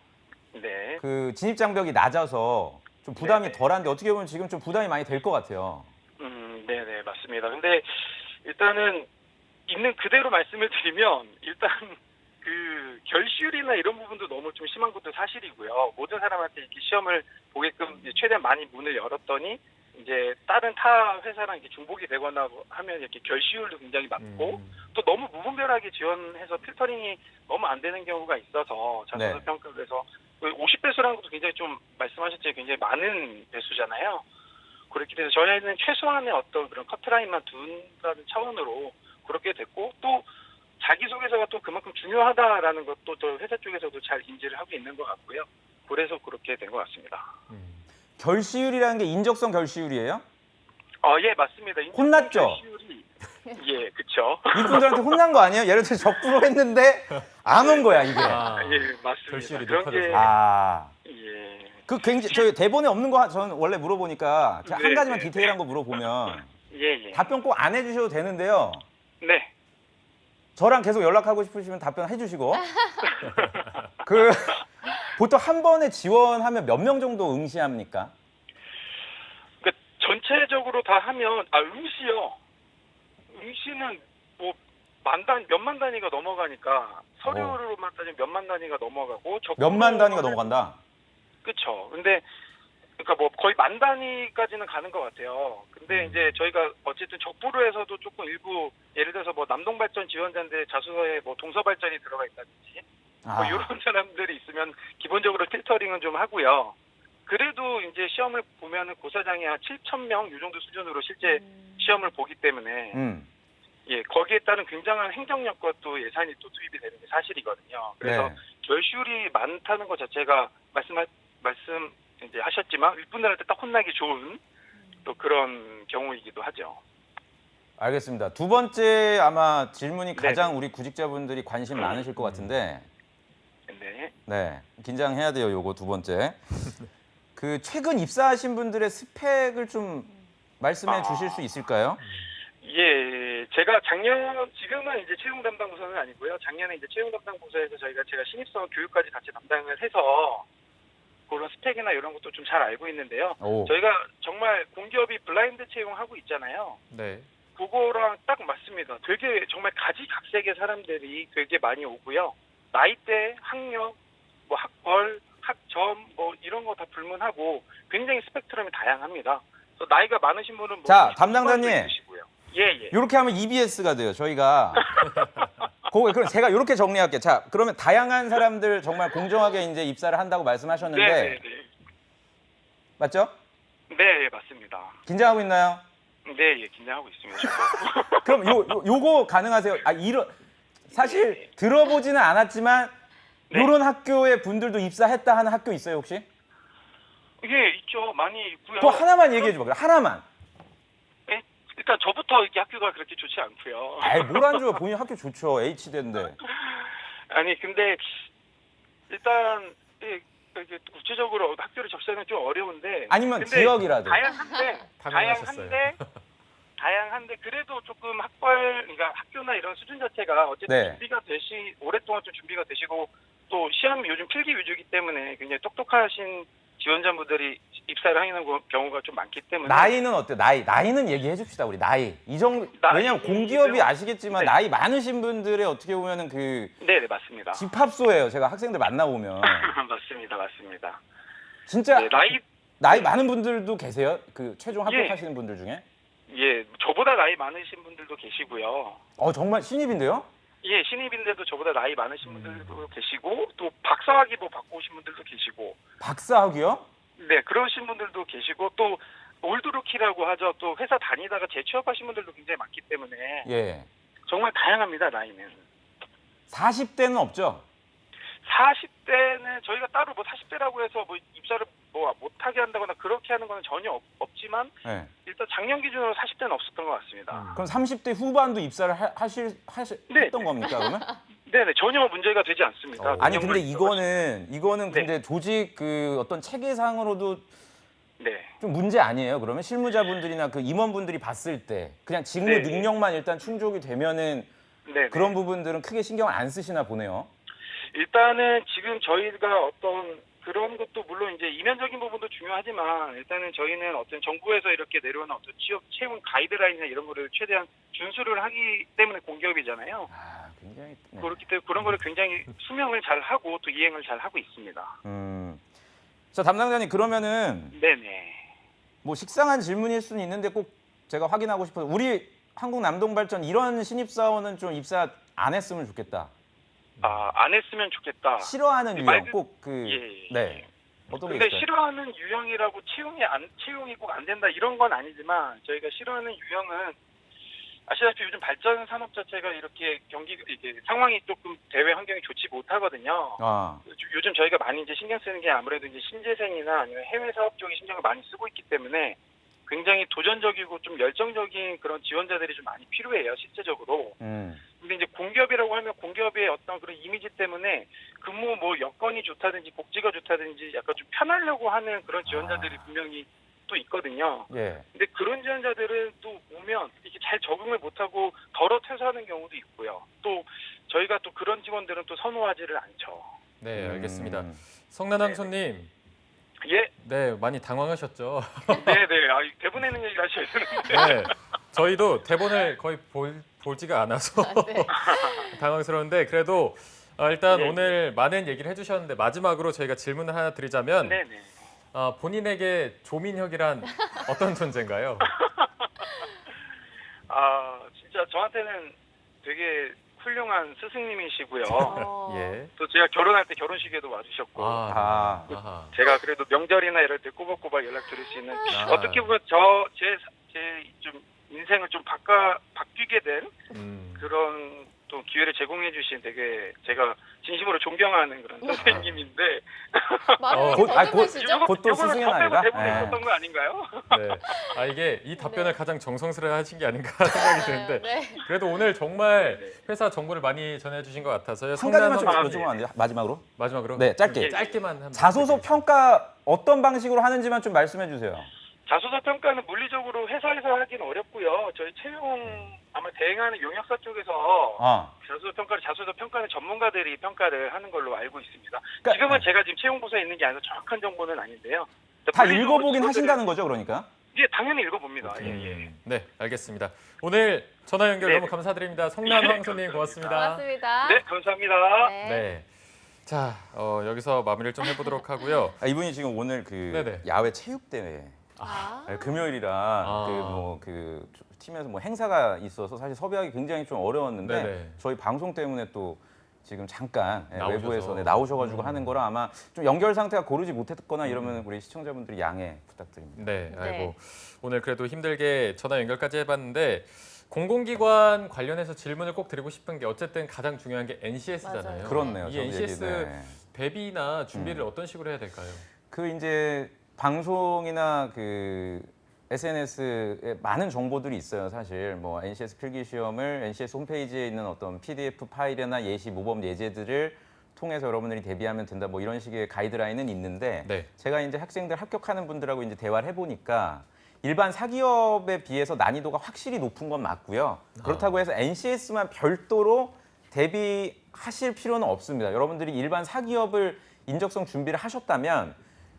네. 그 진입 장벽이 낮아서 좀 부담이 네네. 덜한데 어떻게 보면 지금 좀 부담이 많이 될 것 같아요. 네네, 맞습니다. 근데 일단은 있는 그대로 말씀을 드리면 일단 그 결시율이나 이런 부분도 너무 좀 심한 것도 사실이고요. 모든 사람한테 이렇게 시험을 보게끔 이제 최대한 많이 문을 열었더니 이제 다른 타 회사랑 이렇게 중복이 되거나 하면 이렇게 결시율도 굉장히 많고 또 너무 무분별하게 지원해서 필터링이 너무 안 되는 경우가 있어서 자소서 네. 평가에서 50배수라는 것도 굉장히 좀 말씀하셨지만 굉장히 많은 배수잖아요. 그렇기 때문에 저희는 최소한의 어떤 그런 커트라인만 둔다는 차원으로 그렇게 됐고, 또 자기소개서가 또 그만큼 중요하다라는 것도 또 회사 쪽에서도 잘 인지를 하고 있는 것 같고요. 그래서 그렇게 된 것 같습니다. 결시율이라는 게 인적성 결시율이에요? 예, 맞습니다. 혼났죠? 결시율이 예, 그렇죠. 이분들한테 혼난 거 아니에요? 예를 들어 적부로 했는데 안 온 거야 이게. 예, 맞습니다. 결실이 그런 게 높아져서. 예, 그 굉장히 저희 대본에 없는 거 저는 원래 물어보니까 제가 한 네, 가지만 네, 디테일한 거 물어보면 예. 답변 꼭 안 해주셔도 되는데요. 네. 저랑 계속 연락하고 싶으시면 답변 해주시고. 그 보통 한 번에 지원하면 몇 명 정도 응시합니까? 그 전체적으로 다 하면 응시요. 응시는 뭐 몇만 단위가 넘어가니까 서류로만 따지면 몇만 단위가 넘어가고 몇만 단위가 넘어간다. 그렇죠. 근데 그러니까 뭐 거의 만 단위까지는 가는 것 같아요. 근데 이제 저희가 어쨌든 적부로 해서도 조금 일부 예를 들어서 뭐 남동발전 지원자인데 자소서에 뭐 동서발전이 들어가 있다든지 뭐 이런 사람들이 있으면 기본적으로 필터링은 좀 하고요. 그래도 이제 시험을 보면은 고사장이 한 7,000명 이 정도 수준으로 실제 시험을 보기 때문에 예, 거기에 따른 굉장한 행정력과 또 예산이 또 투입이 되는 게 사실이거든요. 그래서 네. 결시율이 많다는 것 자체가 말씀 이제 하셨지만 일분들한테 딱 혼나기 좋은 또 그런 경우이기도 하죠. 알겠습니다. 두 번째 아마 질문이 네. 가장 우리 구직자분들이 관심 많으실 것 같은데, 네. 네 긴장해야 돼요. 요거 두 번째. 그 최근 입사하신 분들의 스펙을 좀 말씀해 주실 수 있을까요? 예, 제가 지금은 이제 채용 담당 부서는 아니고요. 작년에 이제 채용 담당 부서에서 제가 신입사원 교육까지 같이 담당을 해서 그런 스펙이나 이런 것도 좀 잘 알고 있는데요. 오. 저희가 정말 공기업이 블라인드 채용하고 있잖아요. 네. 그거랑 딱 맞습니다. 되게 정말 가지각색의 사람들이 되게 많이 오고요. 나이대, 학력, 뭐 학벌, 학점 뭐 이런 거 다 불문하고 굉장히 스펙트럼이 다양합니다. 그래서 나이가 많으신 분은 뭐 자, 담당자님. 예. 이렇게 하면 EBS가 돼요. 저희가. 그럼 제가 이렇게 정리할게요. 자, 그러면 다양한 사람들 정말 공정하게 이제 입사를 한다고 말씀하셨는데, 네. 맞죠? 네, 맞습니다. 긴장하고 있나요? 네, 예, 긴장하고 있습니다. 저도. 그럼 요거 가능하세요? 사실 들어보지는 않았지만 네. 이런 학교의 분들도 입사했다 하는 학교 있어요 혹시? 예, 있죠. 많이 있고요. 또 하나만 얘기해 줘봐. 하나만. 네? 일단 저부터 이렇게 학교가 그렇게 좋지 않고요. 아이 뭘 안 좋아. 본인 학교 좋죠. H대인데. 아니 근데 일단 이게 구체적으로 학교를 접수하는 좀 어려운데 아니면 근데 지역이라도. 다양한데 그래도 조금 그러니까 학교나 이런 수준 자체가 어쨌든 네. 준비가 오랫동안 좀 준비가 되시고 또 시험 요즘 필기 위주이기 때문에 굉장히 똑똑하신 지원자분들이 입사를 하는 경우가 좀 많기 때문에 나이는 어때요? 나이는 얘기해 줍시다. 우리 나이. 이 정도 왜냐면 공기업이 아시겠지만 네. 나이 많으신 분들의 어떻게 보면은 그 네, 맞습니다. 집합소예요. 제가 학생들 만나보면 맞습니다. 진짜 네, 나이 많은 분들도 계세요? 그 최종 합격하시는 분들 중에? 예, 저보다 나이 많으신 분들도 계시고요. 정말 신입인데요? 예, 신입인데도 저보다 나이 많으신 분들도 계시고 또 박사학위도 받고 오신 분들도 계시고 박사학위요? 네, 그러신 분들도 계시고 또 올드루키라고 하죠. 또 회사 다니다가 재취업하신 분들도 굉장히 많기 때문에 예. 정말 다양합니다, 나이는. 40대는 없죠? 40대는 저희가 따로 뭐 40대라고 해서 뭐 입사를 뭐 못하게 한다거나 그렇게 하는 거는 전혀 없지만 네. 일단 작년 기준으로 40대는 없었던 것 같습니다. 그럼 30대 후반도 입사를 네. 했던 겁니까 그러면? 네네, 전혀 문제가 되지 않습니다. 아니 근데 운영만 이거는 네. 근데 조직 그 어떤 체계상으로도 네. 좀 문제 아니에요? 그러면 실무자분들이나 그 임원분들이 봤을 때 그냥 직무 네. 능력만 일단 충족이 되면은 네. 그런 부분들은 크게 신경을 안 쓰시나 보네요. 일단은 지금 저희가 어떤 그런 것도 물론 이제 이면적인 부분도 중요하지만 일단은 저희는 어떤 정부에서 이렇게 내려오는 어떤 취업 채용 가이드라인이나 이런 거를 최대한 준수를 하기 때문에 공기업이잖아요. 굉장히 네. 그렇기 때문에 그런 거를 굉장히 수명을 잘 하고 또 이행을 잘 하고 있습니다. 자 담당자님 그러면은 네네. 뭐 식상한 질문일 수는 있는데 꼭 제가 확인하고 싶어요. 우리 한국남동발전 이런 신입사원은 좀 입사 안 했으면 좋겠다. 안 했으면 좋겠다. 싫어하는 유형 꼭 그 예. 네. 어떤 게 근데 있어요? 싫어하는 유형이라고 채용이 꼭 안 된다 이런 건 아니지만 저희가 싫어하는 유형은 아시다시피 요즘 발전 산업 자체가 이렇게 이게 상황이 조금 대외 환경이 좋지 못하거든요. 요즘 저희가 많이 이제 신경 쓰는 게 아무래도 이제 신재생이나 아니면 해외 사업 쪽에 신경을 많이 쓰고 있기 때문에 굉장히 도전적이고 좀 열정적인 그런 지원자들이 좀 많이 필요해요, 실제적으로. 근데 이제 공기업이라고 하면 공기업의 어떤 그런 이미지 때문에 근무 뭐 여건이 좋다든지 복지가 좋다든지 약간 좀 편하려고 하는 그런 지원자들이 분명히 또 있거든요. 예. 근데 그런 지원자들은 또 오면 이게 잘 적응을 못하고 덜어 퇴사하는 경우도 있고요. 또 저희가 또 그런 직원들은 또 선호하지를 않죠. 네, 알겠습니다. 성난항 손님. 예. 네, 많이 당황하셨죠? 네네. 대본에 있는 얘기를 하셔야 되는데. 네, 저희도 대본을 거의 보지가 않아서 네. 당황스러운데 그래도 일단 네. 오늘 많은 얘기를 해주셨는데 마지막으로 저희가 질문을 하나 드리자면 네네. 본인에게 조민혁이란 어떤 존재인가요? 진짜 저한테는 되게 훌륭한 스승님이시고요. 예. 또 제가 결혼할 때 결혼식에도 와주셨고. 아하. 제가 그래도 명절이나 이럴 때 꼬박꼬박 연락 드릴 수 있는 어떻게 보면 제 좀 인생을 좀 바뀌게 된 그런 또 기회를 제공해 주신 되게 제가 진심으로 존경하는 그런 선생님인데 말을 곧- 아, 곧- 거듭하시죠? 곧 또 스승은 아니라? 대본에 네. 있었던 거 아닌가요? 네. 이게 이 답변을 가장 정성스레 하신 게 아닌가 생각이 드는데 네. 그래도 오늘 정말 회사 정보를 많이 전해주신 것 같아서요. 한 가지만 좀 성난항 여쭤보면 안 돼요? 마지막으로? 마지막으로 네, 짧게. 짧게만 한번 자소서 평가 어떤 방식으로 하는지만 좀 말씀해 주세요. 자소서 평가는 물리적으로 회사에서 하기는 어렵고요. 저희 채용 아마 대행하는 용역사 쪽에서 자소서 평가는 전문가들이 평가를 하는 걸로 알고 있습니다. 그러니까- 지금은 제가 지금 채용부서에 있는 게 아니라 정확한 정보는 아닌데요. 다 물리적으로 읽어보긴 직원들이- 하신다는 거죠, 그러니까? 예, 당연히 읽어봅니다. 예. 네, 알겠습니다. 오늘 전화 연결 네. 너무 감사드립니다. 성난항 손님 고맙습니다. 고맙습니다. 네, 감사합니다. 네. 네. 자, 여기서 마무리를 좀 해보도록 하고요. 이분이 지금 오늘 그 네네. 야외 체육대회 금요일이라 그 팀에서 뭐 행사가 있어서 사실 섭외하기 굉장히 좀 어려웠는데 네네. 저희 방송 때문에 또 지금 잠깐 나오셔서. 외부에서 나오셔가지고 하는 거라 아마 좀 연결 상태가 고르지 못했거나 이러면 우리 시청자분들이 양해 부탁드립니다. 네, 아이고 오늘 그래도 힘들게 전화 연결까지 해봤는데 공공기관 관련해서 질문을 꼭 드리고 싶은 게 어쨌든 가장 중요한 게 NCS잖아요. 맞아요. 그렇네요. 이 저도 NCS 얘기, 대비나 준비를 어떤 식으로 해야 될까요? 그 이제 방송이나 그 SNS에 많은 정보들이 있어요. 사실 뭐 NCS 필기 시험을 NCS 홈페이지에 있는 어떤 PDF 파일이나 예시 모범 예제들을 통해서 여러분들이 대비하면 된다. 뭐 이런 식의 가이드라인은 있는데 네. 제가 이제 학생들 합격하는 분들하고 이제 대화를 해보니까 일반 사기업에 비해서 난이도가 확실히 높은 건 맞고요. 그렇다고 해서 NCS만 별도로 대비하실 필요는 없습니다. 여러분들이 일반 사기업을 인적성 준비를 하셨다면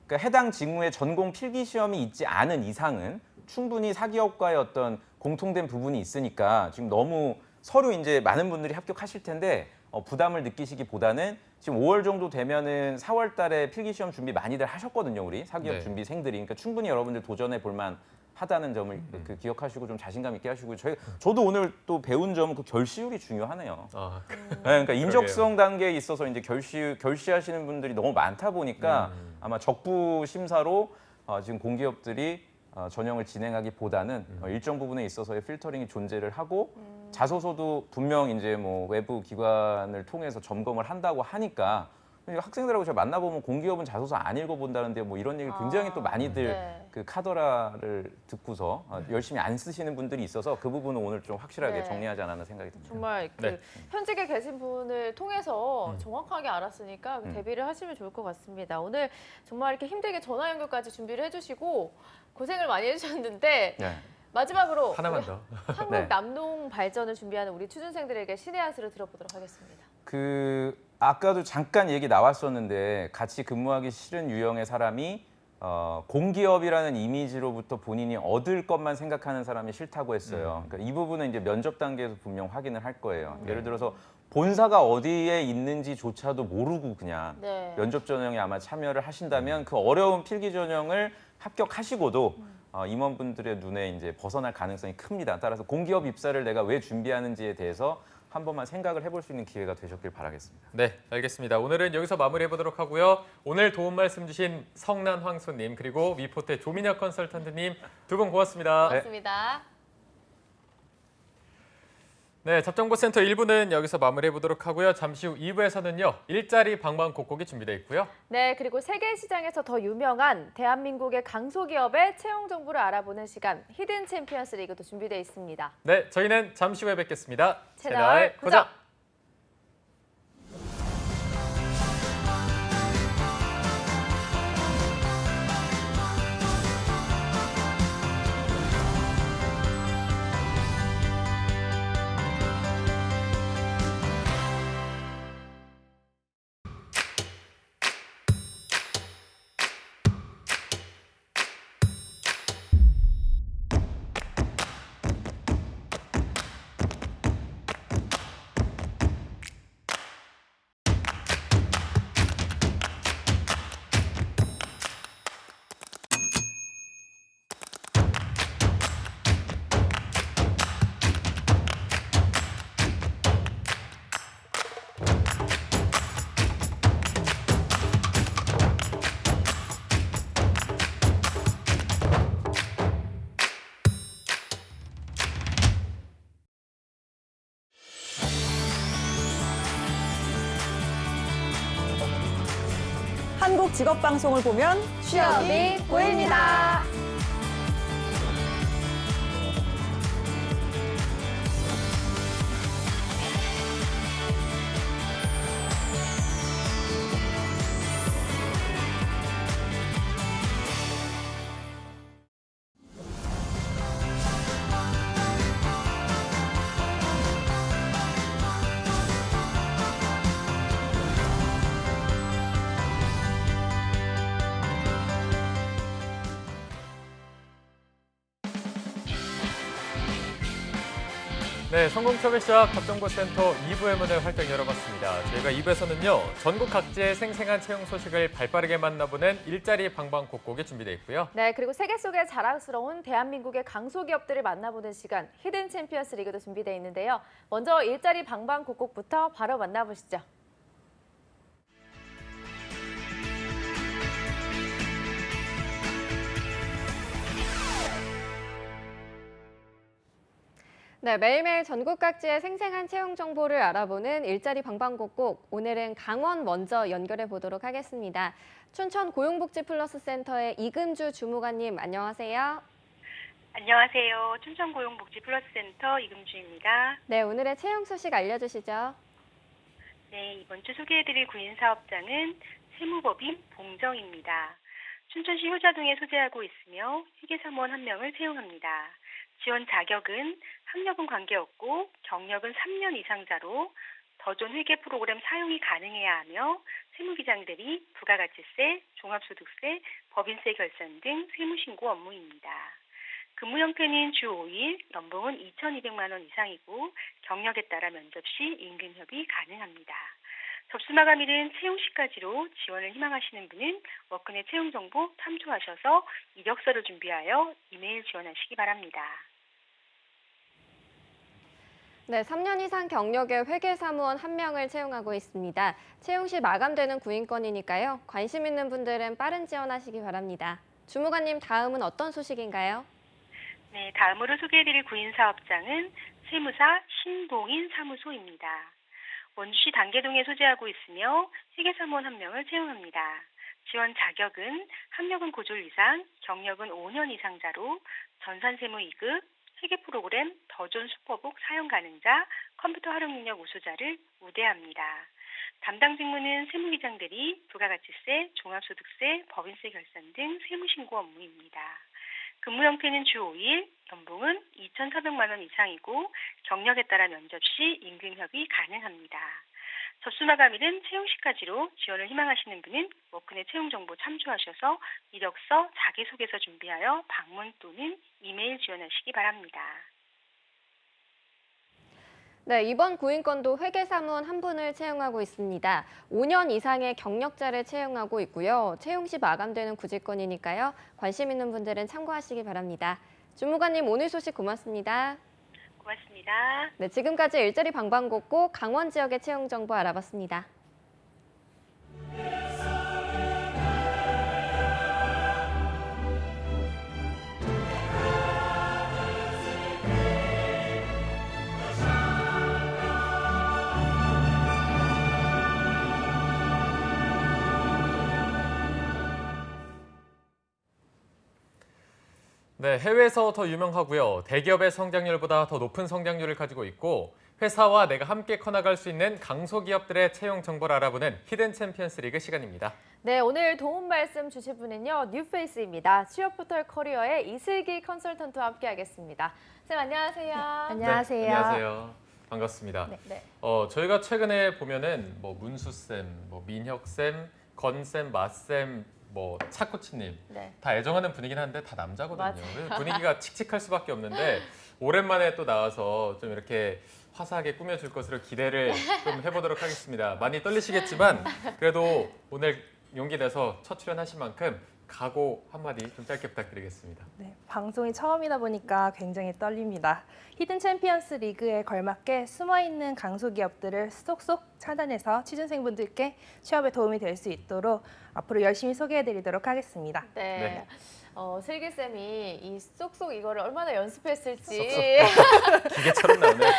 그러니까 해당 직무에 전공 필기 시험이 있지 않은 이상은 충분히 사기업과의 어떤 공통된 부분이 있으니까 지금 너무 서류 이제 많은 분들이 합격하실 텐데 부담을 느끼시기보다는 지금 5월 정도 되면은 4월 달에 필기 시험 준비 많이들 하셨거든요, 우리 사기업 네. 준비생들이. 그러니까 충분히 여러분들 도전해 볼만 하다는 점을 그 기억하시고 좀 자신감 있게 하시고 저도 오늘 또 배운 점은 그 결시율이 중요하네요. 아, 네, 그러니까 인적성 단계에 있어서 이제 결시하시는 분들이 너무 많다 보니까 아마 적부 심사로 지금 공기업들이 전형을 진행하기보다는 일정 부분에 있어서의 필터링이 존재를 하고 자소서도 분명 이제 뭐 외부 기관을 통해서 점검을 한다고 하니까 학생들하고 제가 만나보면 공기업은 자소서 안 읽어본다는데 뭐 이런 얘기 굉장히 또 많이들 네. 그 카더라를 듣고서 열심히 안 쓰시는 분들이 있어서 그 부분은 오늘 좀 확실하게 네. 정리하지 않았나 생각이 듭니다. 정말 그 네. 현직에 계신 분을 통해서 정확하게 알았으니까 그 대비를 하시면 좋을 것 같습니다. 오늘 정말 이렇게 힘들게 전화 연결까지 준비를 해주시고 고생을 많이 해주셨는데 네. 마지막으로 하나만 우리 더. 한국 네. 남농 발전을 준비하는 우리 취준생들에게 신의 한 수를 들어보도록 하겠습니다. 그 아까도 잠깐 얘기 나왔었는데 같이 근무하기 싫은 유형의 사람이 공기업이라는 이미지로부터 본인이 얻을 것만 생각하는 사람이 싫다고 했어요. 그러니까 이 부분은 이제 면접 단계에서 분명 확인을 할 거예요. 예를 들어서 본사가 어디에 있는지조차도 모르고 그냥 네. 면접 전형에 아마 참여를 하신다면 그 어려운 필기 전형을 합격하시고도 임원분들의 눈에 이제 벗어날 가능성이 큽니다. 따라서 공기업 입사를 내가 왜 준비하는지에 대해서 한 번만 생각을 해볼 수 있는 기회가 되셨길 바라겠습니다. 네, 알겠습니다. 오늘은 여기서 마무리해 보도록 하고요. 오늘 도움 말씀 주신 성난 황소님 그리고 위포테 조민혁 컨설턴트님 두 분 고맙습니다. 고맙습니다. 네, 잡정보센터 1부는 여기서 마무리해 보도록 하고요. 잠시 후 2부에서는요. 일자리 방방곡곡이 준비되어 있고요. 네, 그리고 세계 시장에서 더 유명한 대한민국의 강소기업의 채용 정보를 알아보는 시간 히든 챔피언스 리그도 준비되어 있습니다. 네, 저희는 잠시 후에 뵙겠습니다. 채널 고정. 한국 직업 방송을 보면 취업이 보입니다. 네, 성공처의 시작 잡정보센터 2부의 문을 활짝 열어봤습니다. 저희가 2부에서는요. 전국 각지의 생생한 채용 소식을 발빠르게 만나보는 일자리 방방곡곡이 준비되어 있고요. 네, 그리고 세계 속의 자랑스러운 대한민국의 강소기업들을 만나보는 시간 히든 챔피언스 리그도 준비되어 있는데요. 먼저 일자리 방방곡곡부터 바로 만나보시죠. 네, 매일매일 전국 각지의 생생한 채용 정보를 알아보는 일자리 방방곡곡. 오늘은 강원 먼저 연결해 보도록 하겠습니다. 춘천 고용복지 플러스 센터의 이금주 주무관님 안녕하세요. 안녕하세요. 춘천고용복지 플러스센터 이금주입니다. 네, 오늘의 채용 소식 알려주시죠. 네, 이번 주 소개해드릴 구인사업장은 세무법인 봉정입니다. 춘천시 효자동에 소재하고 있으며 회계사무원 1명을 채용합니다. 지원 자격은 학력은 관계없고 경력은 3년 이상자로 더존 회계 프로그램 사용이 가능해야 하며 세무기장들이 부가가치세, 종합소득세, 법인세 결산 등 세무신고 업무입니다. 근무 형태는 주 5일, 연봉은 2,200만 원 이상이고 경력에 따라 면접 시 임금협의 가능합니다. 접수 마감일은 채용 시까지로 지원을 희망하시는 분은 워크넷 채용 정보 참조하셔서 이력서를 준비하여 이메일 지원하시기 바랍니다. 네, 3년 이상 경력의 회계사무원 1명을 채용하고 있습니다. 채용 시 마감되는 구인건이니까요. 관심 있는 분들은 빠른 지원하시기 바랍니다. 주무관님, 다음은 어떤 소식인가요? 네, 다음으로 소개해드릴 구인사업장은 세무사 신동인 사무소입니다. 원주시 단계동에 소재하고 있으며 회계사무원 1명을 채용합니다. 지원 자격은 학력은 고졸 이상, 경력은 5년 이상자로 전산세무 2급, 회계 프로그램 더존 슈퍼북 사용 가능자, 컴퓨터 활용 능력 우수자를 우대합니다. 담당 직무는 세무기장들이 부가가치세, 종합소득세, 법인세 결산 등 세무신고 업무입니다. 근무 형태는 주 5일, 연봉은 2,400만 원 이상이고 경력에 따라 면접 시 임금협의 가능합니다. 접수 마감일은 채용 시까지로 지원을 희망하시는 분은 워크넷 채용 정보 참조하셔서 이력서, 자기소개서 준비하여 방문 또는 이메일 지원하시기 바랍니다. 네, 이번 구인건도 회계사무원 1분을 채용하고 있습니다. 5년 이상의 경력자를 채용하고 있고요. 채용 시 마감되는 구직건이니까요. 관심 있는 분들은 참고하시기 바랍니다. 주무관님, 오늘 소식 고맙습니다. 고맙습니다. 네, 지금까지 일자리 방방곡곡 강원 지역의 채용 정보 알아봤습니다. 네, 해외에서 더 유명하고요. 대기업의 성장률보다 더 높은 성장률을 가지고 있고 회사와 내가 함께 커나갈 수 있는 강소기업들의 채용 정보를 알아보는 히든 챔피언스 리그 시간입니다. 네, 오늘 도움 말씀 주실 분은요. 뉴페이스입니다. 취업포털 커리어의 이슬기 컨설턴트와 함께하겠습니다. 쌤, 안녕하세요. 안녕하세요. 네, 안녕하세요. 반갑습니다. 네. 저희가 최근에 보면은 뭐 문수쌤, 뭐 민혁쌤, 건쌤, 마쌤, 뭐 차코치님 네. 다 애정하는 분위기는 한데 다 남자거든요. 맞아요. 그래서 분위기가 칙칙할 수밖에 없는데 오랜만에 또 나와서 좀 이렇게 화사하게 꾸며줄 것으로 기대를 좀 해보도록 하겠습니다. 많이 떨리시겠지만 그래도 오늘 용기 내서 첫 출연하신 만큼 각오 한마디 좀 짧게 부탁드리겠습니다. 네, 방송이 처음이다 보니까 굉장히 떨립니다. 히든 챔피언스 리그에 걸맞게 숨어있는 강소기업들을 쏙쏙 찾아내서 취준생분들께 취업에 도움이 될 수 있도록 앞으로 열심히 소개해드리도록 하겠습니다. 네. 슬기 쌤이 이 쏙쏙 이거를 얼마나 연습했을지. 기계처럼 나오네요.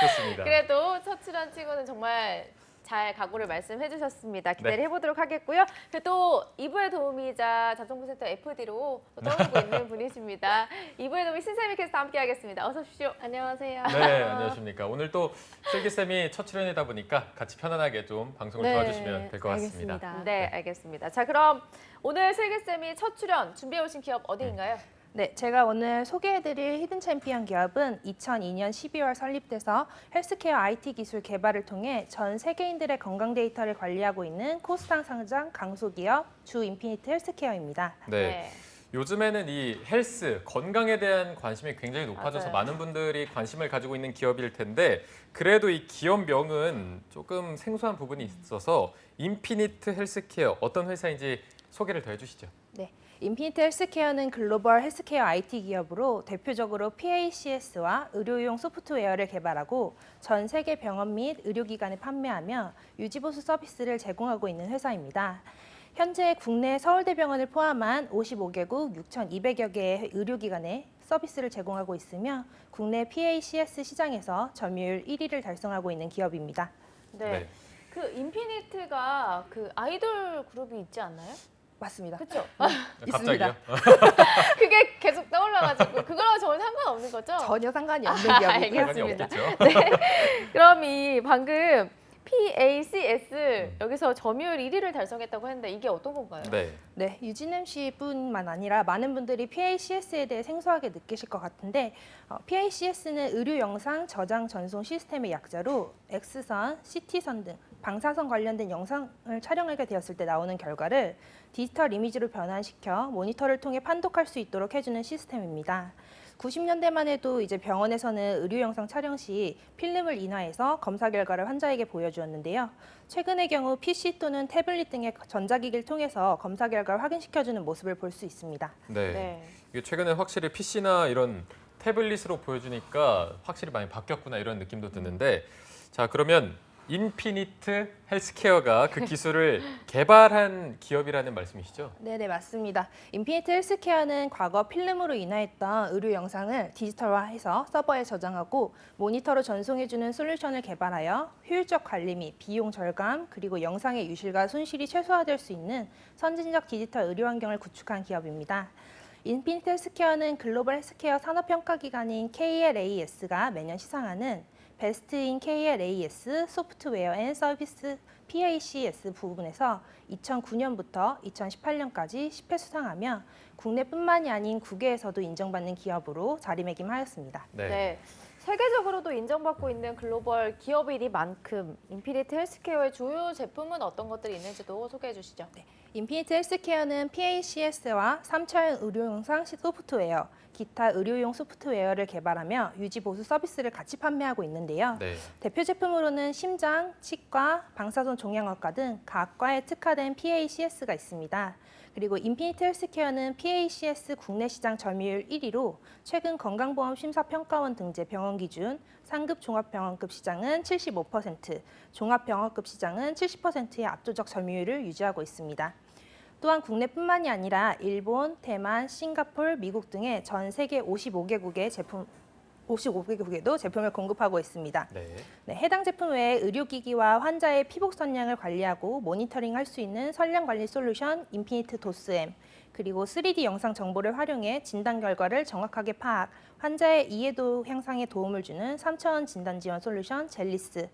좋습니다. 그래도 첫 출연 치고는 정말 잘 각오를 말씀해 주셨습니다. 기대를 네. 해보도록 하겠고요. 또 2부의 도우미이자 자동부센터 FD로 떠오르고 있는 분이십니다. 2부의 도우미 신세미 캐스터 함께하겠습니다. 어서 오십시오. 안녕하세요. 네, 안녕하십니까. 오늘 또 슬기쌤이 첫 출연이다 보니까 같이 편안하게 좀 방송을 도와주시면 될 것 같습니다. 알겠습니다. 네, 알겠습니다. 자, 그럼 오늘 슬기 쌤이 첫 출연 준비해 오신 기업 어디인가요? 네, 제가 오늘 소개해드릴 히든 챔피언 기업은 2002년 12월 설립돼서 헬스케어 IT 기술 개발을 통해 전 세계인들의 건강 데이터를 관리하고 있는 코스닥 상장 강소기업 주 인피니트 헬스케어입니다. 네. 요즘에는 이 헬스, 건강에 대한 관심이 굉장히 높아져서 맞아요. 많은 분들이 관심을 가지고 있는 기업일 텐데 그래도 이 기업명은 조금 생소한 부분이 있어서 인피니트 헬스케어 어떤 회사인지 소개를 더 해주시죠. 네, 인피니트 헬스케어는 글로벌 헬스케어 IT 기업으로 대표적으로 PACS와 의료용 소프트웨어를 개발하고 전 세계 병원 및 의료기관에 판매하며 유지보수 서비스를 제공하고 있는 회사입니다. 현재 국내 서울대병원을 포함한 55개국 6,200여 개의 의료기관에 서비스를 제공하고 있으며 국내 PACS 시장에서 점유율 1위를 달성하고 있는 기업입니다. 네. 네. 그 인피니트가 그 아이돌 그룹이 있지 않나요? 맞습니다. 그렇죠? 갑자기요? 그게 계속 떠올라가지고 그거랑 전혀 상관없는 거죠? 전혀 상관이 없는 기업이고요. 알겠습니다. 없겠죠. 그럼 이 방금 PACS 여기서 점유율 1위를 달성했다고 했는데 이게 어떤 건가요? 네. 네, 유진엠 씨뿐만 아니라 많은 분들이 PACS에 대해 생소하게 느끼실 것 같은데 PACS는 의료 영상 저장 전송 시스템의 약자로 X선, CT선 등 방사선 관련된 영상을 촬영하게 되었을 때 나오는 결과를 디지털 이미지로 변환시켜 모니터를 통해 판독할 수 있도록 해주는 시스템입니다. 90년대만 해도 이제 병원에서는 의료 영상 촬영 시 필름을 인화해서 검사 결과를 환자에게 보여주었는데요. 최근의 경우 PC 또는 태블릿 등의 전자기기를 통해서 검사 결과를 확인시켜주는 모습을 볼 수 있습니다. 네. 네. 이게 최근에 확실히 PC나 이런 태블릿으로 보여주니까 확실히 많이 바뀌었구나 이런 느낌도 드는데 자 그러면 인피니트 헬스케어가 그 기술을 개발한 기업이라는 말씀이시죠? 네네, 맞습니다. 인피니트 헬스케어는 과거 필름으로 인화했던 의료 영상을 디지털화해서 서버에 저장하고 모니터로 전송해주는 솔루션을 개발하여 효율적 관리 및 비용 절감 그리고 영상의 유실과 손실이 최소화될 수 있는 선진적 디지털 의료 환경을 구축한 기업입니다. 인피니트 헬스케어는 글로벌 헬스케어 산업평가기관인 KLAS가 매년 시상하는 베스트 인 KLAS 소프트웨어 앤 서비스 PACS 부분에서 2009년부터 2018년까지 10회 수상하며 국내뿐만이 아닌 국외에서도 인정받는 기업으로 자리매김하였습니다. 네. 세계적으로도 인정받고 있는 글로벌 기업이니만큼 인피니트 헬스케어의 주요 제품은 어떤 것들이 있는지도 소개해 주시죠. 네. 인피니트 헬스케어는 PACS와 3차원 의료영상 소프트웨어, 기타 의료용 소프트웨어를 개발하며 유지 보수 서비스를 같이 판매하고 있는데요. 네. 대표 제품으로는 심장, 치과, 방사선 종양학과 등 각과에 특화된 PACS가 있습니다. 그리고 인피니트 헬스케어는 PACS 국내 시장 점유율 1위로 최근 건강보험 심사평가원 등재 병원 기준 상급 종합병원급 시장은 75%, 종합병원급 시장은 70%의 압도적 점유율을 유지하고 있습니다. 또한 국내뿐만이 아니라 일본, 대만, 싱가포르, 미국 등의 전 세계 55개국에도 제품을 공급하고 있습니다. 네. 네, 해당 제품 외에 의료기기와 환자의 피복 선량을 관리하고 모니터링할 수 있는 선량 관리 솔루션 인피니트 도스엠, 그리고 3D 영상 정보를 활용해 진단 결과를 정확하게 파악, 환자의 이해도 향상에 도움을 주는 3차원 진단 지원 솔루션 젤리스,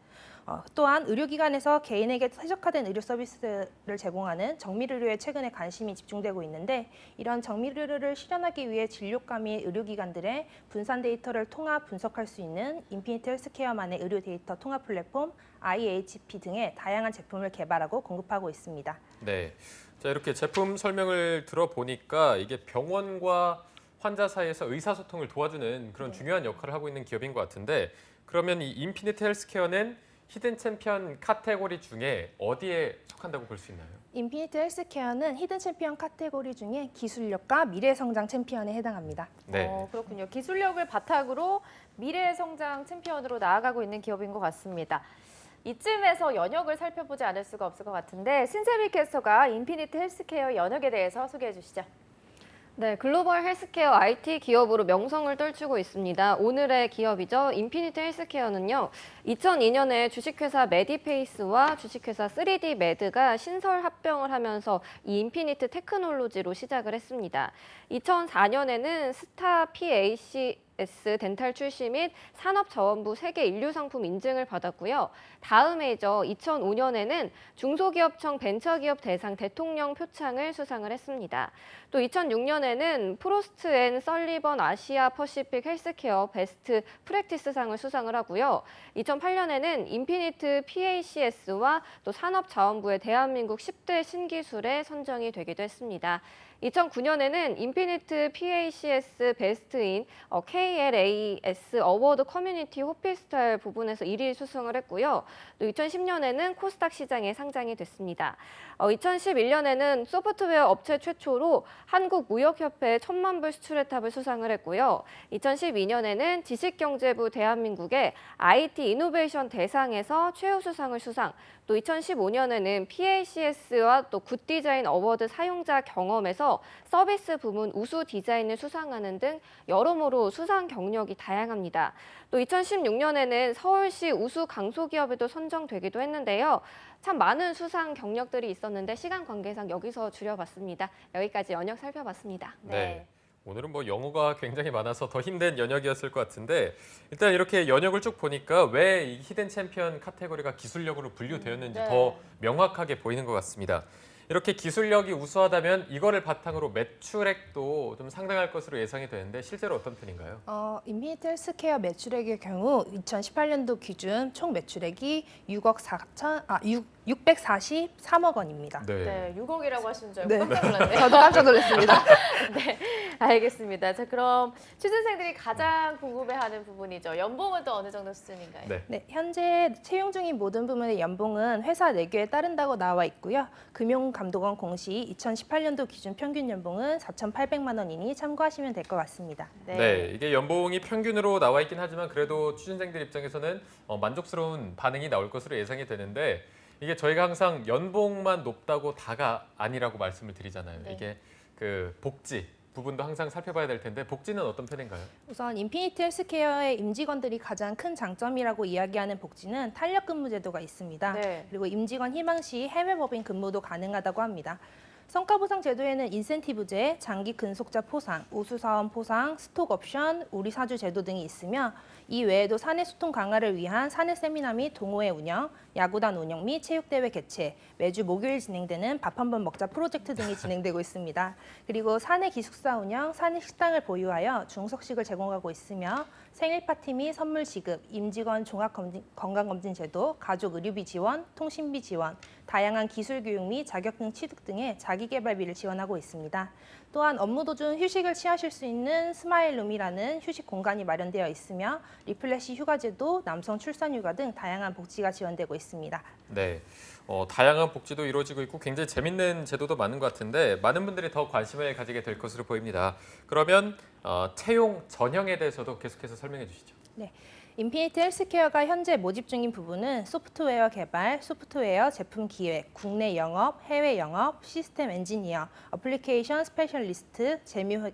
또한 의료기관에서 개인에게 최적화된 의료 서비스를 제공하는 정밀의료에 최근에 관심이 집중되고 있는데 이런 정밀의료를 실현하기 위해 진료과 및 의료기관들의 분산 데이터를 통합 분석할 수 있는 인피니트 헬스케어만의 의료 데이터 통합 플랫폼 IHP 등의 다양한 제품을 개발하고 공급하고 있습니다. 네. 자, 이렇게 제품 설명을 들어보니까 이게 병원과 환자 사이에서 의사소통을 도와주는 그런 중요한 역할을 하고 있는 기업인 것 같은데 그러면 이 인피니트 헬스케어는 히든 챔피언 카테고리 중에 어디에 속한다고 볼 수 있나요? 인피니트 헬스케어는 히든 챔피언 카테고리 중에 기술력과 미래 성장 챔피언에 해당합니다. 네. 그렇군요. 기술력을 바탕으로 미래 성장 챔피언으로 나아가고 있는 기업인 것 같습니다. 이쯤에서 연역을 살펴보지 않을 수가 없을 것 같은데 신세미 캐스터가 인피니트 헬스케어 연역에 대해서 소개해 주시죠. 네, 글로벌 헬스케어 IT 기업으로 명성을 떨치고 있습니다. 오늘의 기업이죠. 인피니트 헬스케어는요. 2002년에 주식회사 메디페이스와 주식회사 3D 매드가 신설 합병을 하면서 이 인피니트 테크놀로지로 시작을 했습니다. 2004년에는 스타 PACS 덴탈 출시 및 산업자원부 세계 인류상품 인증을 받았고요. 다음 해죠. 2005년에는 중소기업청 벤처기업 대상 대통령 표창을 수상을 했습니다. 또 2006년에는 프로스트 앤 설리번 아시아 퍼시픽 헬스케어 베스트 프랙티스상을 수상을 하고요. 2008년에는 인피니트 PACS와 또 산업자원부의 대한민국 10대 신기술에 선정이 되기도 했습니다. 2009년에는 인피니트 PACS 베스트인 KLAS 어워드 커뮤니티 호피스탈 부분에서 1위 수상을 했고요. 또 2010년에는 코스닥 시장에 상장이 됐습니다. 2011년에는 소프트웨어 업체 최초로 한국무역협회 1000만 불 수출의 탑을 수상을 했고요. 2012년에는 지식경제부 대한민국의 IT 이노베이션 대상에서 최우수상을 수상, 또 2015년에는 PACS와 또 굿디자인 어워드 사용자 경험에서 서비스 부문 우수 디자인을 수상하는 등 여러모로 수상 경력이 다양합니다. 또 2016년에는 서울시 우수 강소기업에도 선정되기도 했는데요. 참 많은 수상 경력들이 있었는데 시간 관계상 여기서 줄여봤습니다. 여기까지 연역 살펴봤습니다. 네. 오늘은 뭐 영어가 굉장히 많아서 더 힘든 연역이었을 것 같은데 일단 이렇게 연역을 쭉 보니까 왜 이 히든 챔피언 카테고리가 기술력으로 분류되었는지 네. 더 명확하게 보이는 것 같습니다. 이렇게 기술력이 우수하다면 이거를 바탕으로 매출액도 좀 상당할 것으로 예상이 되는데 실제로 어떤 편인가요? 인피니트 헬스케어 매출액의 경우 2018년도 기준 총 매출액이 643억 원입니다. 네, 6억이라고 하시는 줄 알고 네. 깜짝 놀랐네요. 저도 깜짝 놀랐습니다. 네, 알겠습니다. 자, 그럼 취준생들이 가장 궁금해하는 부분이죠. 연봉은 또 어느 정도 수준인가요? 네. 네, 현재 채용 중인 모든 부문의 연봉은 회사 내규에 따른다고 나와 있고요. 금융감독원 공시 2018년도 기준 평균 연봉은 4,800만 원이니 참고하시면 될 것 같습니다. 네, 이게 연봉이 평균으로 나와 있긴 하지만 그래도 취준생들 입장에서는 만족스러운 반응이 나올 것으로 예상이 되는데 이게 저희가 항상 연봉만 높다고 다가 아니라고 말씀을 드리잖아요. 네. 이게 그 복지 부분도 항상 살펴봐야 될 텐데 복지는 어떤 편인가요? 우선 인피니트 헬스케어의 임직원들이 가장 큰 장점이라고 이야기하는 복지는 탄력 근무 제도가 있습니다. 네. 그리고 임직원 희망 시 해외 법인 근무도 가능하다고 합니다. 성과 보상 제도에는 인센티브제, 장기 근속자 포상, 우수 사원 포상, 스톡 옵션, 우리 사주 제도 등이 있으며 이 외에도 사내 소통 강화를 위한 사내 세미나 및 동호회 운영, 야구단 운영 및 체육대회 개최, 매주 목요일 진행되는 밥 한 번 먹자 프로젝트 등이 진행되고 있습니다. 그리고 사내 기숙사 운영, 사내 식당을 보유하여 중석식을 제공하고 있으며 생일 파티 및 선물 지급, 임직원 종합 건강검진 제도, 가족 의료비 지원, 통신비 지원, 다양한 기술 교육 및 자격증 취득 등의 자기개발비를 지원하고 있습니다. 또한 업무 도중 휴식을 취하실 수 있는 스마일룸이라는 휴식 공간이 마련되어 있으며 리플래시 휴가제도, 남성 출산휴가 등 다양한 복지가 지원되고 있습니다. 네, 다양한 복지도 이루어지고 있고 굉장히 재밌는 제도도 많은 것 같은데 많은 분들이 더 관심을 가지게 될 것으로 보입니다. 그러면 채용 전형에 대해서도 계속해서 설명해 주시죠. 네. 인피니트 헬스케어가 현재 모집 중인 부분은 소프트웨어 개발, 소프트웨어 제품 기획, 국내 영업, 해외 영업, 시스템 엔지니어, 어플리케이션 스페셜리스트,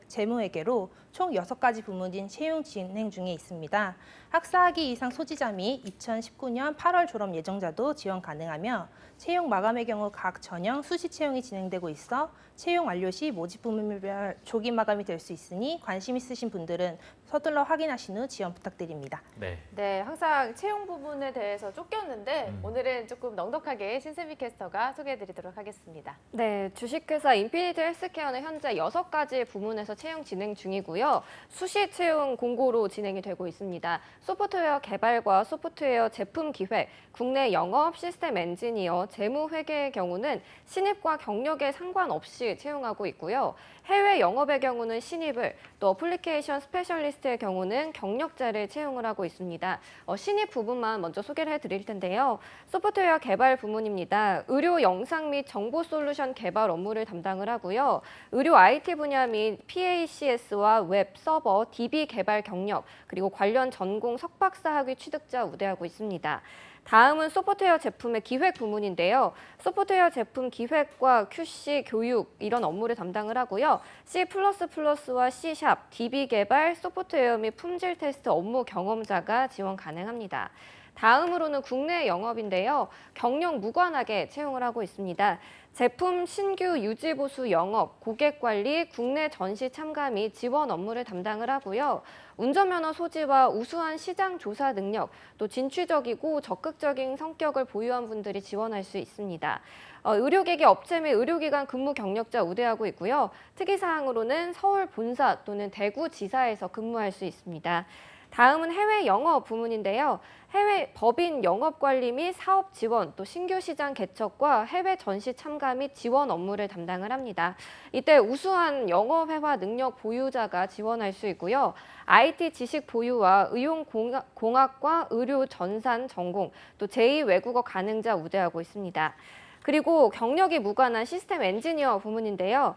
재무회계로 총 6가지 부문인 채용 진행 중에 있습니다. 학사학위 이상 소지자 및 2019년 8월 졸업 예정자도 지원 가능하며 채용 마감의 경우 각 전형 수시 채용이 진행되고 있어 채용 완료 시 모집 부문별 조기 마감이 될 수 있으니 관심 있으신 분들은 서둘러 확인하신 후 지원 부탁드립니다. 네. 네, 항상 채용 부분에 대해서 쫓겼는데 오늘은 조금 넉넉하게 신세미 캐스터가 소개해드리도록 하겠습니다. 네, 주식회사 인피니트 헬스케어는 현재 6가지 부문에서 채용 진행 중이고요. 수시 채용 공고로 진행이 되고 있습니다. 소프트웨어 개발과 소프트웨어 제품 기획, 국내 영업, 시스템 엔지니어, 재무회계의 경우는 신입과 경력에 상관없이 채용하고 있고요. 해외 영업의 경우는 신입을, 또 어플리케이션 스페셜리스트의 경우는 경력자를 채용을 하고 있습니다. 신입 부분만 먼저 소개를 해드릴 텐데요. 소프트웨어 개발 부문입니다. 의료 영상 및 정보 솔루션 개발 업무를 담당을 하고요. 의료 IT 분야 및 PACS와 웹, 서버, DB 개발 경력, 그리고 관련 전공 석박사 학위 취득자 우대하고 있습니다. 다음은 소프트웨어 제품의 기획 부문인데요. 소프트웨어 제품 기획과 QC, 교육 이런 업무를 담당을 하고요. C++와 C#, DB 개발, 소프트웨어 및 품질 테스트 업무 경험자가 지원 가능합니다. 다음으로는 국내 영업인데요. 경력 무관하게 채용을 하고 있습니다. 제품 신규 유지 보수 영업, 고객 관리, 국내 전시 참가 및 지원 업무를 담당을 하고요. 운전면허 소지와 우수한 시장 조사 능력, 또 진취적이고 적극적인 성격을 보유한 분들이 지원할 수 있습니다. 의료기기 업체 및 의료기관 근무 경력자 우대하고 있고요. 특이사항으로는 서울 본사 또는 대구 지사에서 근무할 수 있습니다. 다음은 해외 영업 부문인데요. 해외 법인 영업 관리 및 사업 지원, 또 신규 시장 개척과 해외 전시 참가 및 지원 업무를 담당을 합니다. 이때 우수한 영업회화 능력 보유자가 지원할 수 있고요. IT 지식 보유와 의용공학과 의료 전산 전공, 또 제2외국어 가능자 우대하고 있습니다. 그리고 경력이 무관한 시스템 엔지니어 부문인데요.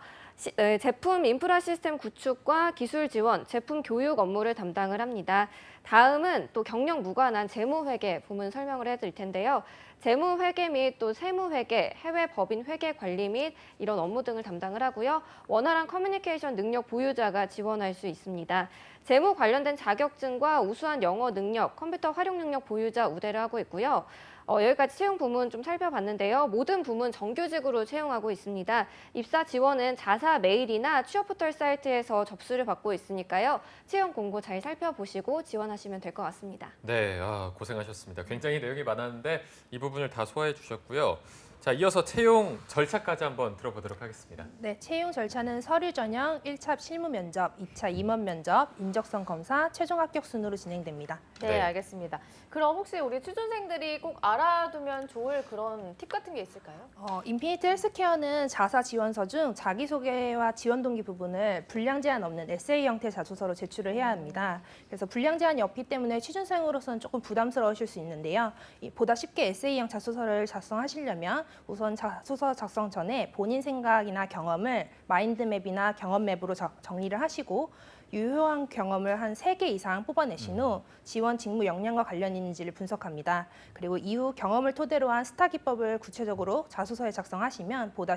제품 인프라 시스템 구축과 기술 지원, 제품 교육 업무를 담당을 합니다. 다음은 또 경력 무관한 재무회계 부문 설명을 해드릴 텐데요. 재무회계 및 또 세무회계, 해외 법인 회계 관리 및 이런 업무 등을 담당을 하고요. 원활한 커뮤니케이션 능력 보유자가 지원할 수 있습니다. 재무 관련된 자격증과 우수한 영어 능력, 컴퓨터 활용 능력 보유자 우대를 하고 있고요. 여기까지 채용 부문 좀 살펴봤는데요. 모든 부문 정규직으로 채용하고 있습니다. 입사 지원은 자사 메일이나 취업 포털 사이트에서 접수를 받고 있으니까요. 채용 공고 잘 살펴보시고 지원하시면 될 것 같습니다. 네, 고생하셨습니다. 굉장히 내용이 많았는데 이 부분을 다 소화해 주셨고요. 자, 이어서 채용 절차까지 한번 들어보도록 하겠습니다. 네, 채용 절차는 서류 전형, 1차 실무 면접, 2차 임원 면접, 인적성 검사, 최종 합격 순으로 진행됩니다. 네, 네. 알겠습니다. 그럼 혹시 우리 취준생들이 꼭 알아두면 좋을 그런 팁 같은 게 있을까요? 인피니트 헬스케어는 자사 지원서 중 자기소개와 지원 동기 부분을 분량 제한 없는 에세이 형태 자소서로 제출을 해야 합니다. 그래서 분량 제한이 없기 때문에 취준생으로서는 조금 부담스러우실 수 있는데요. 보다 쉽게 에세이형 자소서를 작성하시려면 우선 자소서 작성 전에 본인 생각이나 경험을 마인드맵이나 경험맵으로 정리를 하시고 유효한 경험을 한 3개 이상 뽑아내신 후 지원 직무 역량과 관련 있는지를 분석합니다. 그리고 이후 경험을 토대로 한 스타 기법을 구체적으로 자소서에 작성하시면 보다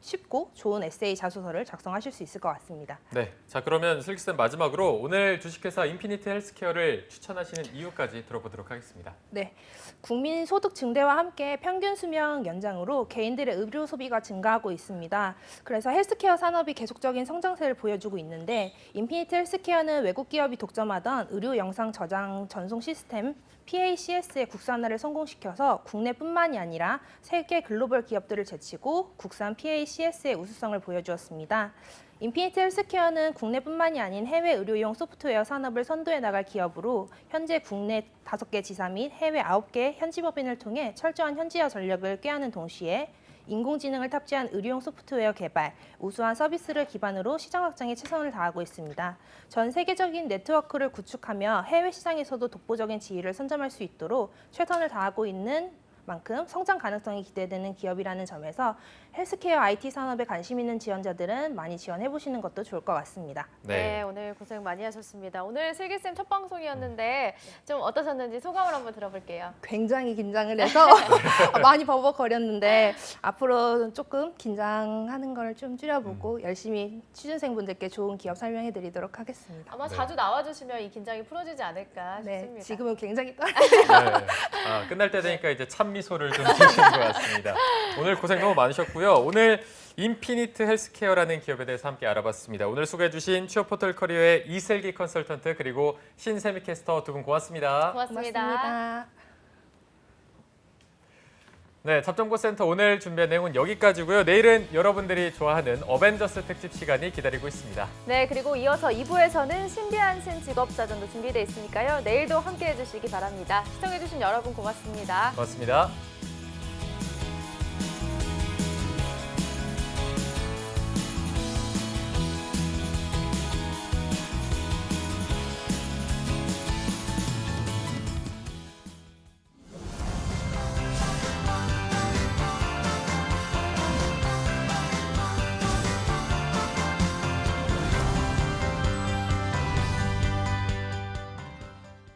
쉽고 좋은 에세이 자소서를 작성하실 수 있을 것 같습니다. 네, 자 그러면 슬기쌤 마지막으로 오늘 주식회사 인피니트 헬스케어를 추천하시는 이유까지 들어보도록 하겠습니다. 네, 국민 소득 증대와 함께 평균 수명 연장으로 개인들의 의료 소비가 증가하고 있습니다. 그래서 헬스케어 산업이 계속적인 성장세를 보여주고 있는데 인피니트 헬스케어는 외국 기업이 독점하던 의료 영상 저장 전송 시스템 PACS의 국산화를 성공시켜서 국내뿐만이 아니라 세계 글로벌 기업들을 제치고 국산 PACS의 우수성을 보여주었습니다. 인피니트 헬스케어는 국내뿐만이 아닌 해외 의료용 소프트웨어 산업을 선도해 나갈 기업으로 현재 국내 5개 지사 및 해외 9개 현지법인을 통해 철저한 현지화 전략을 꾀하는 동시에 인공지능을 탑재한 의료용 소프트웨어 개발, 우수한 서비스를 기반으로 시장 확장에 최선을 다하고 있습니다. 전 세계적인 네트워크를 구축하며 해외 시장에서도 독보적인 지위를 선점할 수 있도록 최선을 다하고 있는 만큼 성장 가능성이 기대되는 기업이라는 점에서 헬스케어 IT 산업에 관심 있는 지원자들은 많이 지원해 보시는 것도 좋을 것 같습니다. 네, 오늘 고생 많이 하셨습니다. 오늘 슬기쌤 첫 방송이었는데 좀 어떠셨는지 소감을 한번 들어볼게요. 굉장히 긴장을 해서 많이 버벅거렸는데 앞으로 조금 긴장하는 걸 좀 줄여보고 열심히 취준생분들께 좋은 기업 설명해 드리도록 하겠습니다. 아마 자주 나와주시면 이 긴장이 풀어지지 않을까 싶습니다. 네, 지금은 굉장히 떨려요. 네, 끝날 때 되니까 이제 참미소를 좀 지으시는 것 같습니다. 오늘 고생 너무 많으셨고요. 오늘 인피니트 헬스케어라는 기업에 대해서 함께 알아봤습니다. 오늘 소개해주신 취업 포털 커리어의 이슬기 컨설턴트 그리고 신세미 캐스터 두 분 고맙습니다. 고맙습니다. 네, 잡정보센터 오늘 준비한 내용은 여기까지고요. 내일은 여러분들이 좋아하는 어벤져스 특집 시간이 기다리고 있습니다. 네, 그리고 이어서 2부에서는 신비한 신직업자전도 준비되어 있으니까요. 내일도 함께해 주시기 바랍니다. 시청해 주신 여러분 고맙습니다. 고맙습니다.